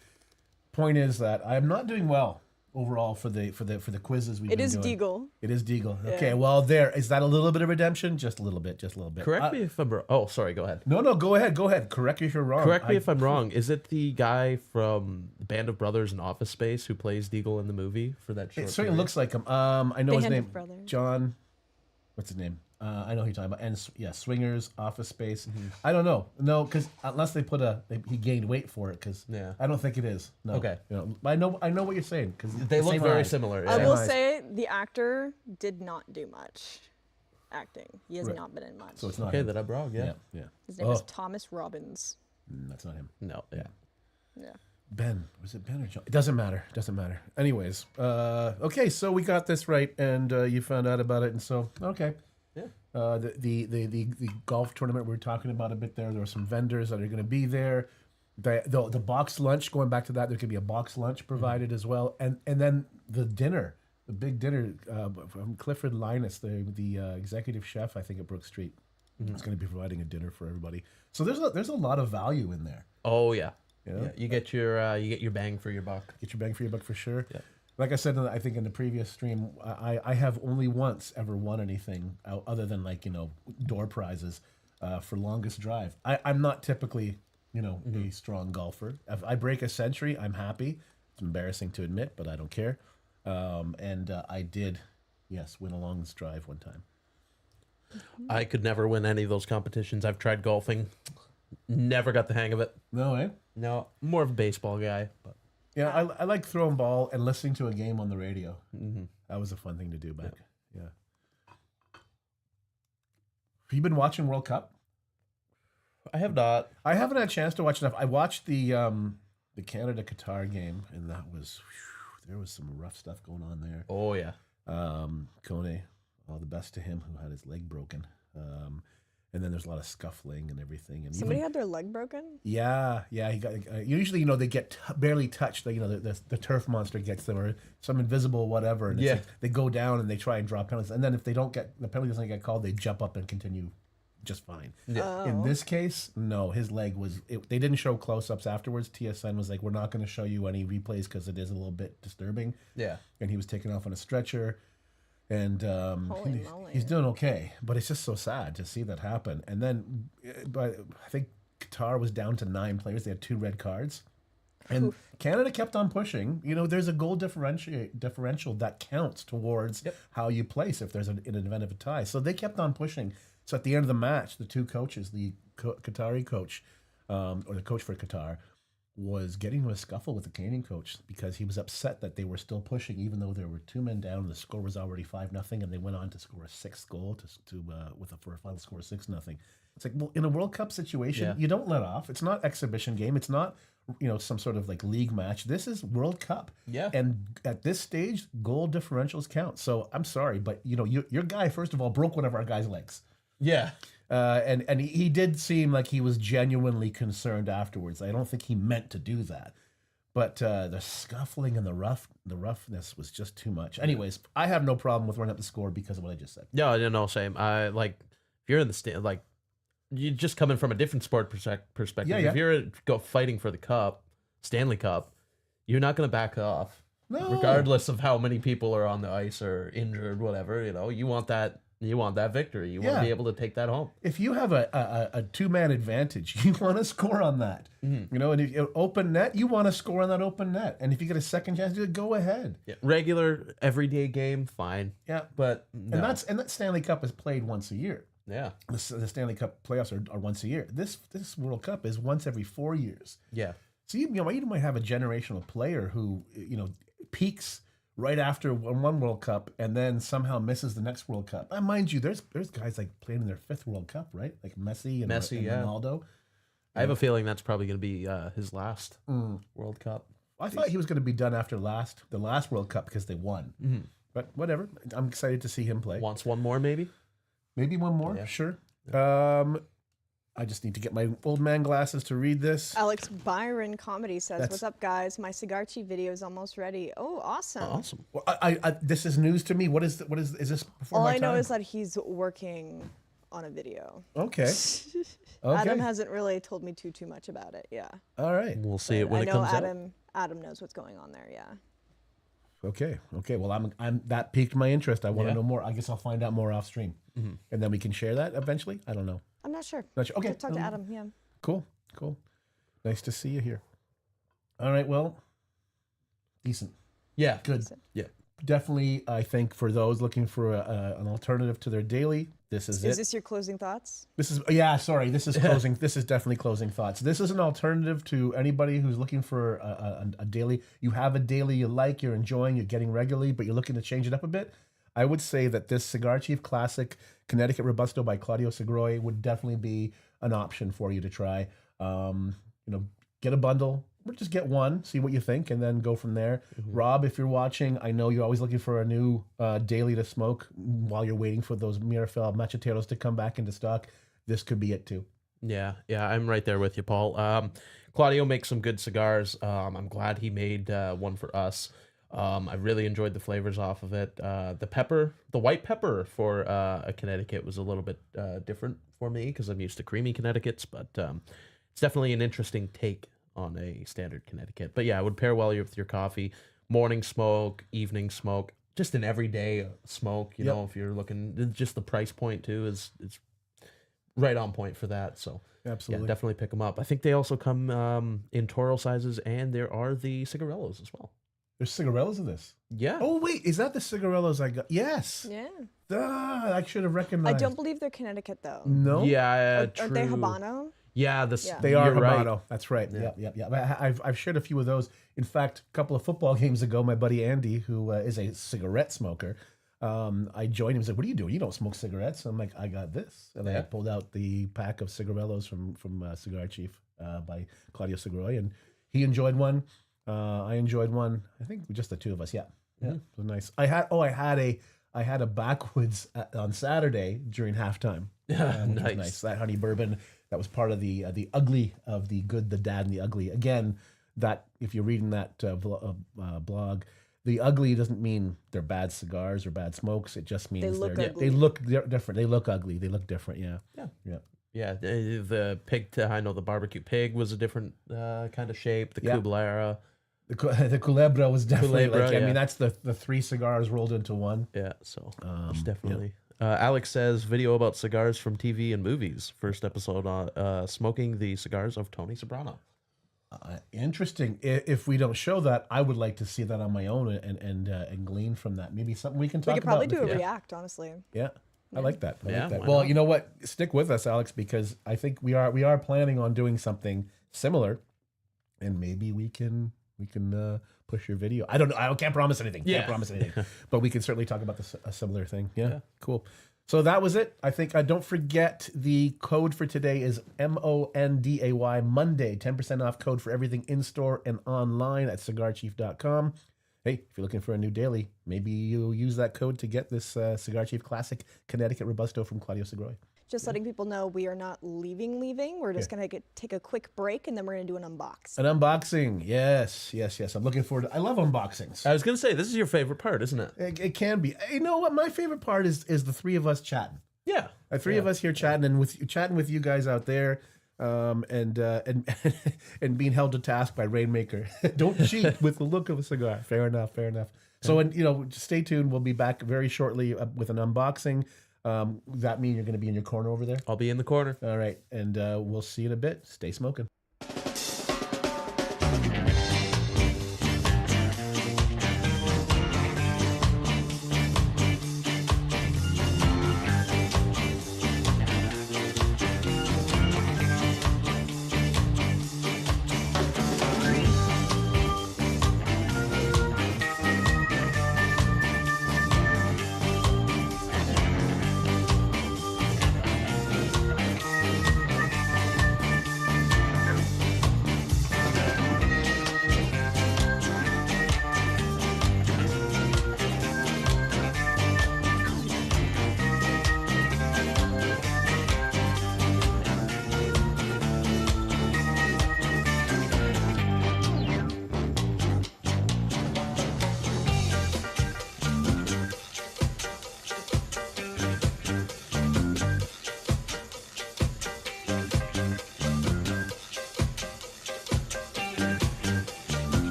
point is that I'm not doing well overall for the quizzes we've It been is doing. Deagle. It is Deagle. Yeah. Okay, well, is that a little bit of redemption? Just a little bit. Correct me if I'm wrong. Oh, sorry. Go ahead. No, go ahead. Correct me if you're wrong. Correct me if I'm wrong. Is it the guy from Band of Brothers and Office Space who plays Deagle in the movie for that short It certainly period? looks like him. I know his Band of name. Brothers. John. What's his name? I know who you're talking about. And yeah, Swingers, Office Space. Mm-hmm. I don't know. No, because unless they put he gained weight for it, because Yeah. I don't think it is. No. Okay. You know, I know what you're saying because They look very similar. I yeah. will eyes. say the actor did not do much acting. He has Right. not been in much. So it's not Okay, him. that I'm wrong. Yeah. Yeah. His name is Thomas Robbins. That's not him. No. Yeah. Yeah. Ben. Was it Ben or John? It doesn't matter. Anyways, okay, so we got this right, and you found out about it, and so okay. Yeah. The golf tournament we were talking about a bit there. There were some vendors that are going to be there. The box lunch. Going back to that, there could be a box lunch provided as well, and then the dinner, the big dinner from Clifford Linus, the executive chef, I think at Brook Street, is going to be providing a dinner for everybody. So there's a lot of value in there. Oh yeah. Yeah. Yeah. You get your bang for your buck. Get your bang for your buck for sure. Yeah. Like I said, I think in the previous stream, I have only once ever won anything other than door prizes for longest drive. I'm not typically a strong golfer. If I break a century, I'm happy. It's embarrassing to admit, but I don't care. And I did, yes, win a longest drive one time. I could never win any of those competitions. I've tried golfing. Never got the hang of it. No, eh? No, more of a baseball guy. But Yeah, I like throwing ball and listening to a game on the radio. That was a fun thing to do back. Yeah. Have you been watching World Cup? I have not. I haven't had a chance to watch enough. I watched the Canada Qatar game, and that was there was some rough stuff going on there. Oh yeah. Kone, all the best to him who had his leg broken. And then there's a lot of scuffling and everything. And Somebody had their leg broken? yeah, he got. Usually, they get barely touched. The turf monster gets them, or some invisible whatever. And it's Yeah. like they go down and they try and draw penalties. And then if they don't get the penalty doesn't get called, they jump up and continue just fine. Yeah. In this case, no, his leg was. They didn't show close-ups afterwards. TSN was like, "We're not going to show you any replays because it is a little bit disturbing." Yeah. And he was taken off on a stretcher. And Holy moly. he's doing okay, but it's just so sad to see that happen. And then, but I think Qatar was down to 9 players. They had 2 red cards, and Canada kept on pushing. There's a goal differential that counts towards how you place if there's in an event of a tie. So they kept on pushing. So at the end of the match, the 2 coaches, the Qatari coach or the coach for Qatar, was getting into a scuffle with the Canadian coach because he was upset that they were still pushing even though there were 2 men down and the score was already 5-0, and they went on to score a 6th goal for a final score of 6-0. It's like, well, in a World Cup situation, you don't let off. It's not exhibition game. It's not some sort of like league match. This is World Cup. Yeah. And at this stage, goal differentials count. So I'm sorry, but your guy first of all broke one of our guys' legs. Yeah. And he did seem like he was genuinely concerned afterwards. I don't think he meant to do that, but the scuffling and the roughness was just too much. Anyways, I have no problem with running up the score because of what I just said. No, same. I like if you're in the stand, like you're just coming from a different sport perspective. Yeah. If you're fighting for the cup, Stanley Cup, you're not going to back off, No. regardless of how many people are on the ice or injured, whatever. You want that. You want that victory. You want to be able to take that home. If you have a 2-man advantage, you want to score on that. And if you open net, you want to score on that open net. And if you get a second chance to do it, go ahead. Yeah. Regular everyday game, fine. Yeah. But no. And that Stanley Cup is played once a year. Yeah. The Stanley Cup playoffs are once a year. This World Cup is once every 4 years. Yeah. So you might have a generational player who peaks right after one World Cup and then somehow misses the next World Cup. And mind you, there's guys like playing in their 5th World Cup, right? Like Messi and yeah. Ronaldo. I have a feeling that's probably going to be his last Mm. World Cup. I thought he was going to be done after the last World Cup because they won. Mm-hmm. But whatever. I'm excited to see him play. Wants one more, maybe? Maybe one more. Yeah. Sure. I just need to get my old man glasses to read this. Alex Byron Comedy says, That's- "What's up, guys? My cigar chief video is almost ready." Oh, awesome! Awesome. Well, I this is news to me. What is this before All my I know time? is that he's working on a video. Okay. Okay. Adam hasn't really told me too much about it. Yeah. All right. We'll see it But when I it know comes out. Adam knows what's going on there. Yeah. Okay. Okay. Well, I'm that piqued my interest. I want to Yeah. know more. I guess I'll find out more off stream, and then we can share that eventually. I don't know. I'm not sure. Not sure. Okay. Talk to Adam. Yeah. Cool. Cool. Nice to see you here. All right. Well, decent. Yeah. Good. Yeah. Definitely, I think for those looking for an alternative to their daily, this is it. Is this your closing thoughts? This is This is closing. This is definitely closing thoughts. This is an alternative to anybody who's looking for a daily. You have a daily you like, you're enjoying, you're getting regularly, but you're looking to change it up a bit. I would say that this Cigar Chief Classic Connecticut Robusto by Claudio Seguroi would definitely be an option for you to try. Get a bundle. Or just get one, see what you think, and then go from there. Rob, if you're watching, I know you're always looking for a new daily to smoke while you're waiting for those Mirafel Macheteros to come back into stock. This could be it too. Yeah, I'm right there with you, Paul. Claudio makes some good cigars. I'm glad he made one for us. I really enjoyed the flavors off of it. The white pepper for a Connecticut was a little bit different for me because I'm used to creamy Connecticut's, but it's definitely an interesting take on a standard Connecticut. But yeah, it would pair well with your coffee. Morning smoke, evening smoke, just an everyday smoke. You know, if you're looking, just the price point too is right on point for that. So Absolutely. yeah, definitely pick them up. I think they also come in Toro sizes, and there are the cigarellos as well. There's cigarellos in this. Yeah. Oh wait, is that the cigarellos I got? Yes. Yeah. I should have I recognized. don't believe they're Connecticut though. No. Yeah, Aren't they Habano? Yeah, Yeah. They are you're Habano. right. That's right. Yeah. I've shared a few of those. In fact, a couple of football games ago, my buddy Andy, who is a cigarette smoker, I joined him. He's like, "What are you doing? You don't smoke cigarettes." I'm like, "I got this," and I pulled out the pack of cigarellos from Cigar Chief by Claudio Seguroi, and he enjoyed one. I enjoyed one. I think just the two of us. Yeah, it was nice. I had a backwoods on Saturday during halftime. Which was nice. That honey bourbon that was part of the ugly of the good, the dad, and the ugly. Again, that if you're reading that blog, the ugly doesn't mean they're bad cigars or bad smokes. It just means they look different. They look ugly. They look different. Yeah. The pig. I know the barbecue pig was a different kind of shape. The Kublara. The Culebra was definitely Culebra, I mean, that's the three cigars rolled into one. Yeah, so there's definitely. Alex says video about cigars from TV and movies. First episode on smoking the cigars of Tony Sobrano. Interesting. If we don't show that, I would like to see that on my own and glean from that. Maybe something we can talk We about. could probably do a in the react, honestly. Yeah. I like that. I like that. why Well, not? you know what? Stick with us, Alex, because I think we are planning on doing something similar, and maybe we can push your video. I don't know. I can't promise anything. Yeah. Can't promise anything. But we can certainly talk about a similar thing. Yeah. Cool. So that was it. I think don't forget the code for today is MONDAY Monday. 10% off code for everything in store and online at cigarchief.com. Hey, if you're looking for a new daily, maybe you'll use that code to get this Cigar Chief Classic Connecticut Robusto from Claudio Seguroi. Just letting people know we are not leaving. We're just going to take a quick break, and then we're going to do an unbox. An unboxing. Yes. I'm looking forward to I love unboxings. I was gonna say this is your favorite part, isn't it? It can be. You know what? My favorite part is the three of us chatting. Yeah. The three of us here chatting and chatting with you guys out there. And being held to task by Rainmaker. Don't cheat with the look of a cigar. Fair enough. So, stay tuned. We'll be back very shortly with an unboxing. Does that mean you're going to be in your corner over there? I'll be in the corner. All right. And we'll see you in a bit. Stay smoking.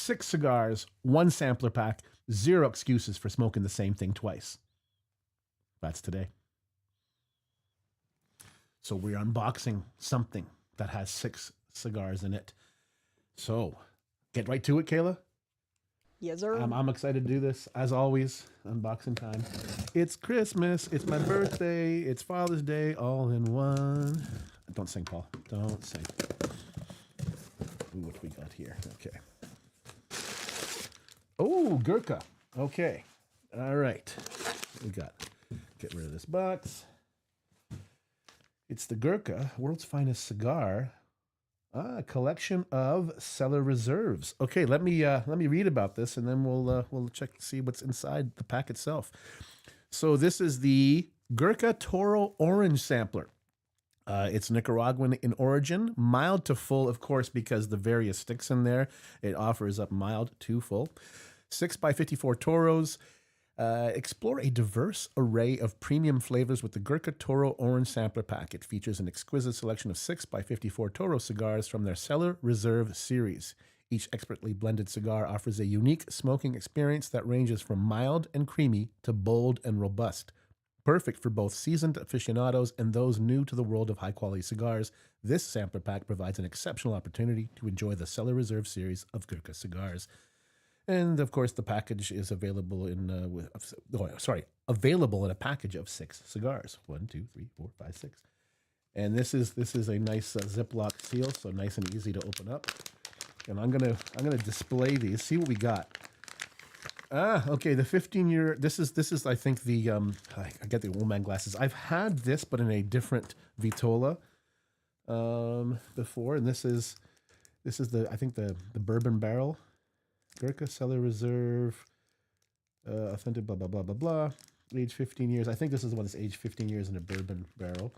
6 cigars, 1 sampler pack, 0 excuses for smoking the same thing twice. That's today. So we're unboxing something that has 6 cigars in it. So get right to it, Kayla. Yes, sir. I'm excited to do this. As always, unboxing time. It's Christmas. It's my birthday. It's Father's Day, all in one. Don't sing, Paul. Don't sing. Ooh, what we got here? Okay. Oh, Gurkha. Okay. All right. We got. Get rid of this box. It's the Gurkha, world's finest cigar. A collection of cellar reserves. Okay, let me read about this, and then we'll check to see what's inside the pack itself. So this is the Gurkha Toro Orange Sampler. It's Nicaraguan in origin, mild to full, of course, because the various sticks in there. It offers up mild to full. 6x54 Toros. Explore a diverse array of premium flavors with the Gurkha Toro Orange Sampler Pack. It features an exquisite selection of 6x54 Toro cigars from their Cellar Reserve series. Each expertly blended cigar offers a unique smoking experience that ranges from mild and creamy to bold and robust. Perfect for both seasoned aficionados and those new to the world of high-quality cigars, this sampler pack provides an exceptional opportunity to enjoy the Cellar Reserve series of Gurkha cigars. And of course, the package is available available in a package of 6 cigars. 1, 2, 3, 4, 5, 6. And this is a nice Ziploc seal, so nice and easy to open up. And I'm gonna display these. See what we got. Okay, the 15-year. This is I think the I get the old man glasses. I've had this, but in a different Vitola before, and this is the I think the bourbon barrel. Gurkha Cellar Reserve, authentic, blah, blah, blah, blah, blah. Age 15 years. I think this is the one that's aged 15 years in a bourbon barrel.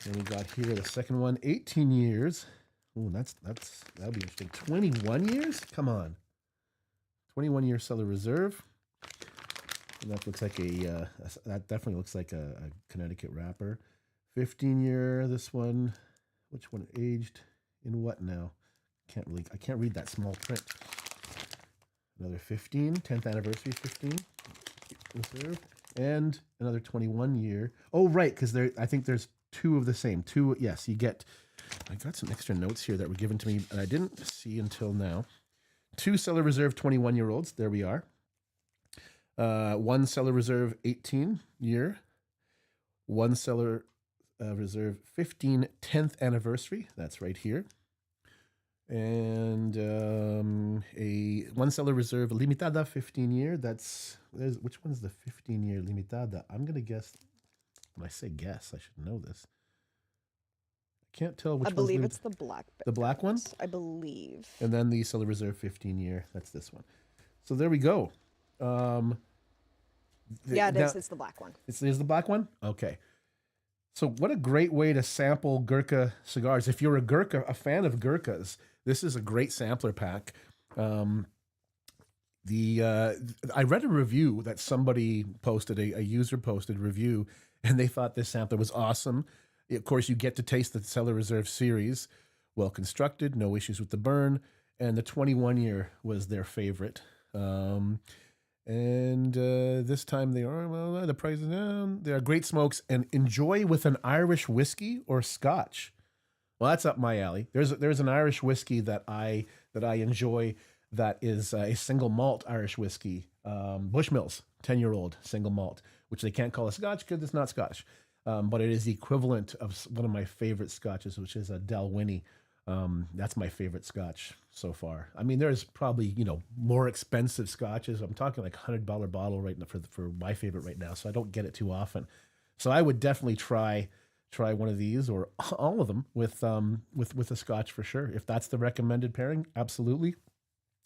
And we got here the second one, 18 years. Oh, that'll be interesting. 21 years? Come on. 21-year Cellar Reserve. And that looks like that definitely looks like a Connecticut wrapper. 15-year, this one. Which one aged in what now? I can't read that small print. Another 15, 10th anniversary 15 reserve, and another 21 year. Oh, right, because I think there's 2 of the same. 2, yes, you get. I got some extra notes here that were given to me, and I didn't see until now. 2 Cellar Reserve 21-year-olds. There we are. 1 Cellar Reserve 18 year. 1 Cellar Reserve 15 10th anniversary. That's right here. And a 1 Cellar Reserve Limitada 15-year. Which one's the 15-year Limitada? I'm gonna guess. When I say guess, I should know this. I can't tell which. I believe it's the black. The black one. I believe. And then the Cellar Reserve 15-year. That's this one. So there we go. Yeah, it is. It's the black one. It's the black one. Okay. So what a great way to sample Gurkha cigars. If you're a fan of Gurkhas, this is a great sampler pack. I read a review that somebody posted, a user posted review, and they thought this sampler was awesome. Of course, you get to taste the Cellar Reserve series. Well constructed, no issues with the burn, and the 21-year was their favorite. This time the price is down. They are great smokes and enjoy with an Irish whiskey or Scotch. Well, that's up my alley. There's an Irish whiskey that I enjoy that is a single malt Irish whiskey, Bushmills 10-year-old single malt, which they can't call a Scotch because it's not Scotch, but it is the equivalent of one of my favorite Scotches, which is a Dalwhinnie. That's my favorite Scotch so far. I mean, there's probably more expensive Scotches. I'm talking like $100 bottle right now for my favorite right now, so I don't get it too often. So I would definitely try one of these or all of them with a Scotch for sure. If that's the recommended pairing, absolutely.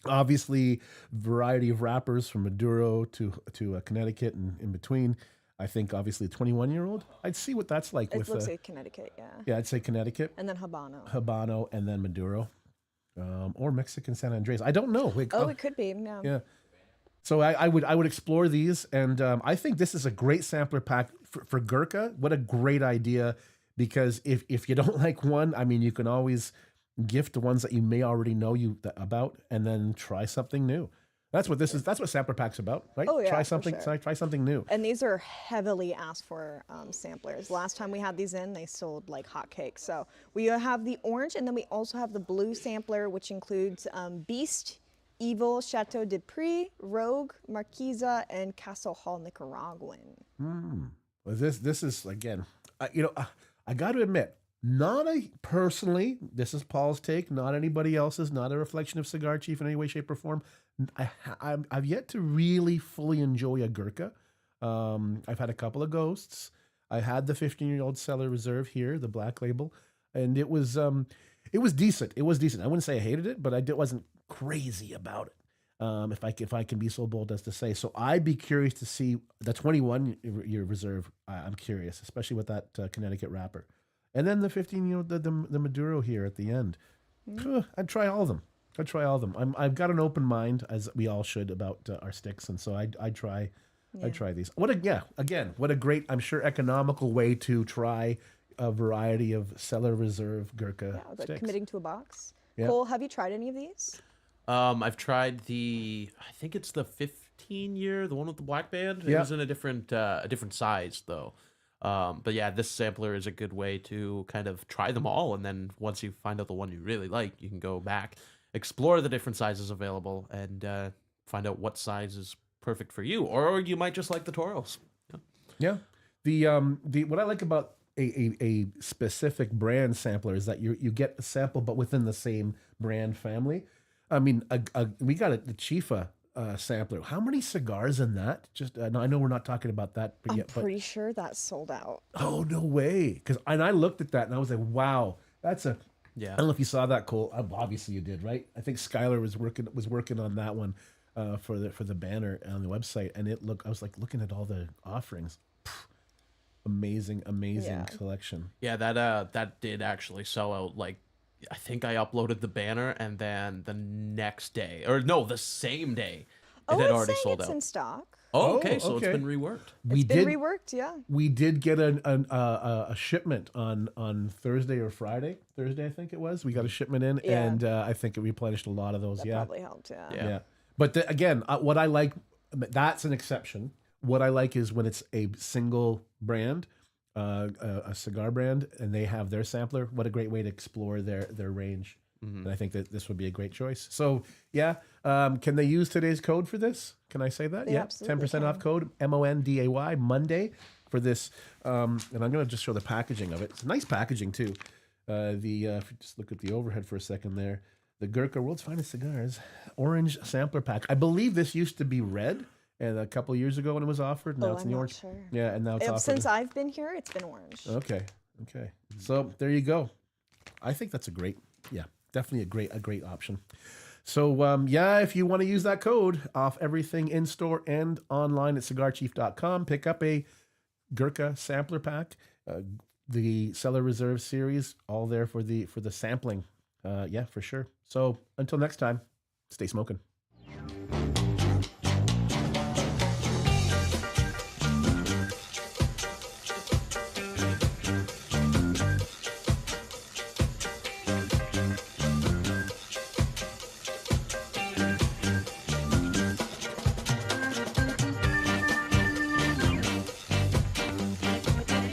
Obviously, variety of wrappers from Maduro to Connecticut and in between. I think obviously a 21-year-old. I'd see what that's like. It looks like Connecticut, yeah. Yeah, I'd say Connecticut. And then Habano. Habano and then Maduro. Or Mexican San Andres. I don't know. It could be. Yeah. Yeah. So I would explore these, and I think this is a great sampler pack for Gurkha. What a great idea! Because if you don't like one, I mean, you can always gift the ones that you may already know about, and then try something new. That's what this is. That's what sampler pack's about, right? Oh, yeah, try for something. sure. Try something new. And these are heavily asked for samplers. Last time we had these in, they sold like hotcakes. So we have the orange, and then we also have the blue sampler, which includes Beast, Evil, Chateau de Prix, Rogue, Marquesa, and Castle Hall Nicaraguan. Well, this is again, I got to admit, personally, this is Paul's take, not anybody else's, not a reflection of Cigar Chief in any way, shape, or form. I've yet to really fully enjoy a Gurkha. I've had a couple of ghosts. I had the 15-year-old Cellar Reserve here, the black label, and it was decent. It was decent. I wouldn't say I hated it, but I wasn't crazy about it. If I can be so bold as to say. So I'd be curious to see the 21-year reserve. I'm curious, especially with that Connecticut wrapper, and then the 15-year-old the Maduro here at the end. I'd try all of them. I've got an open mind, as we all should, about our sticks, and so I'd try these. What a great, I'm sure, economical way to try a variety of Cellar Reserve Gurkha sticks. Committing to a box. Yeah. Cole, have you tried any of these? I've tried I think it's the 15-year, the one with the black band. It was in a different size though. But yeah, this sampler is a good way to kind of try them all, and then once you find out the one you really like, you can go back, explore the different sizes available, and find out what size is perfect for you, or you might just like the Toros. Yeah. The what I like about a specific brand sampler is that you get a sample, but within the same brand family. I mean, we got the Chifa sampler. How many cigars in that? Just I know we're not talking about that I'm pretty sure that's sold out. Oh, no way! And I looked at that and I was like, wow, that's a. Yeah. I don't know if you saw that, Cole. Obviously you did, right? I think Skylar was working on that one for the banner on the website, and I was like looking at all the offerings. Amazing collection. Yeah, that did actually sell out. Like, I think I uploaded the banner, and then the next day, or no, the same day, it had already sold out. It's in stock. Oh, okay, so it's been reworked. It's been reworked, yeah. We did get a shipment on Thursday or Friday. Thursday, I think it was. We got a shipment in, and I think it replenished a lot of those. That probably helped, Yeah. But again, what I like, that's an exception. What I like is when it's a single brand, a cigar brand, and they have their sampler. What a great way to explore their range. And I think that this would be a great choice. So yeah, can they use today's code for this? Can I say that? They 10% off code MONDAY Monday for this. And I'm going to just show the packaging of it. It's nice packaging too. If you just look at the overhead for a second there, the Gurkha World's Finest Cigars Orange Sampler Pack. I believe this used to be red. And a couple of years ago when it was offered, now it's in the orange. Sure. Yeah, and now it's offered. Since I've been here, it's been orange. Okay. So there you go. I think that's definitely a great option. So if you want to use that code off everything in store and online at cigarchief.com, pick up a Gurkha sampler pack, the Cellar Reserve series, all there for the sampling. For sure. So until next time, stay smoking.